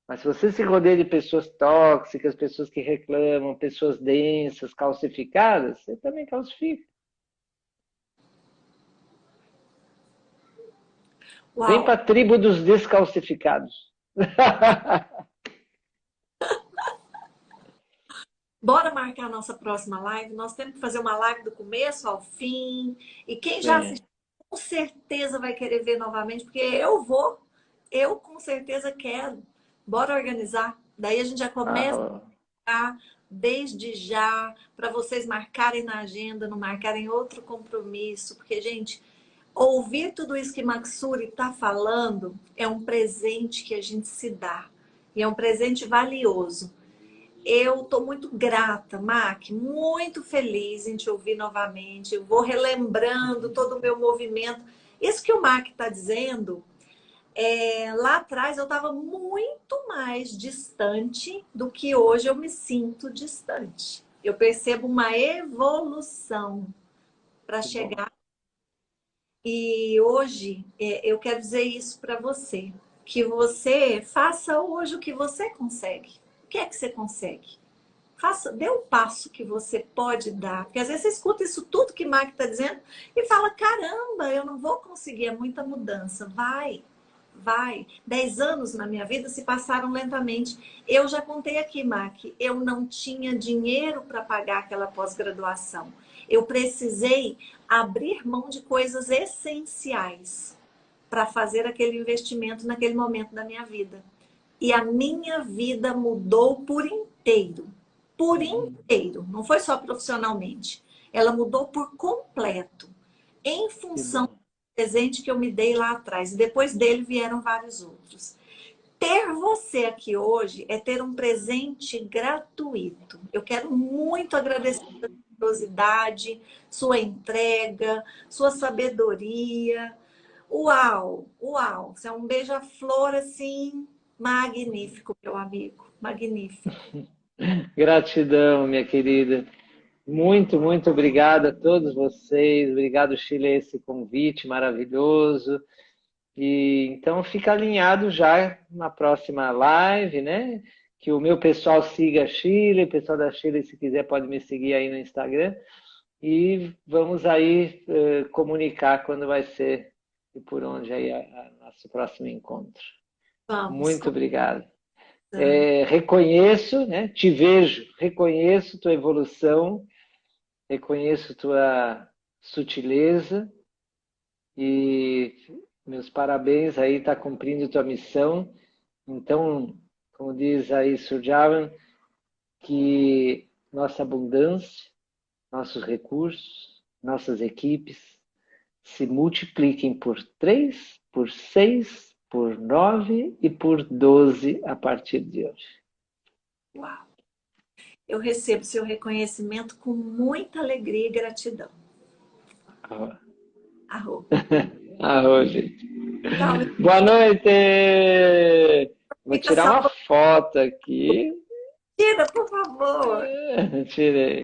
Mas se você se rodeia de pessoas tóxicas, pessoas que reclamam, pessoas densas, calcificadas, você também calcifica. Vem Uau! para a tribo dos descalcificados. Bora marcar a nossa próxima live. Nós temos que fazer uma live do começo ao fim. E quem já É. assistiu, com certeza vai querer ver novamente, porque eu com certeza quero. Bora organizar. Daí a gente já começa Ah, a desde já, para vocês marcarem na agenda, não marcarem outro compromisso, porque, gente, ouvir tudo isso que Maxuri está falando é um presente que a gente se dá. E é um presente valioso. Eu estou muito grata, Mac, muito feliz em te ouvir novamente. Eu vou relembrando todo o meu movimento. Isso que o Mac está dizendo, lá atrás eu estava muito mais distante do que hoje eu me sinto distante. Eu percebo uma evolução para que bom. chegar. E hoje eu quero dizer isso para você, que você faça hoje o que você consegue. O que é que você consegue? Faça, dê um passo que você pode dar. Porque às vezes você escuta isso tudo que Mark está dizendo e fala, caramba, eu não vou conseguir, é muita mudança. Vai. 10 anos na minha vida se passaram lentamente. Eu já contei aqui, Mark, eu não tinha dinheiro para pagar aquela pós-graduação. Eu precisei abrir mão de coisas essenciais para fazer aquele investimento naquele momento da minha vida. E a minha vida mudou por inteiro. Por inteiro. Não foi só profissionalmente. Ela mudou por completo. Em função do presente que eu me dei lá atrás. E depois dele vieram vários outros. Ter você aqui hoje é ter um presente gratuito. Eu quero muito agradecer a sua generosidade, sua entrega, sua sabedoria. Uau, uau. Você é um beija-flor assim magnífico, meu amigo. Magnífico. Gratidão, minha querida. Muito, muito obrigado a todos vocês. Obrigado, Chile, esse convite maravilhoso. E então fica alinhado já na próxima live, né? que o meu pessoal siga a Shirley, o pessoal da Shirley, se quiser, pode me seguir aí no Instagram. E vamos aí comunicar quando vai ser e por onde aí nosso próximo encontro. Vamos. Muito obrigado. Reconheço, né? Te vejo, reconheço tua evolução, reconheço tua sutileza e meus parabéns aí, está cumprindo tua missão. Então, como diz aí Surjavan, que nossa abundância, nossos recursos, nossas equipes se multipliquem por 3, por 6, por 9 e por 12 a partir de hoje. Uau! Eu recebo seu reconhecimento com muita alegria e gratidão. Arro. Arro, gente. Tchau. Boa noite! Vou Fica tirar uma foto aqui. Tira, por favor. Tirei.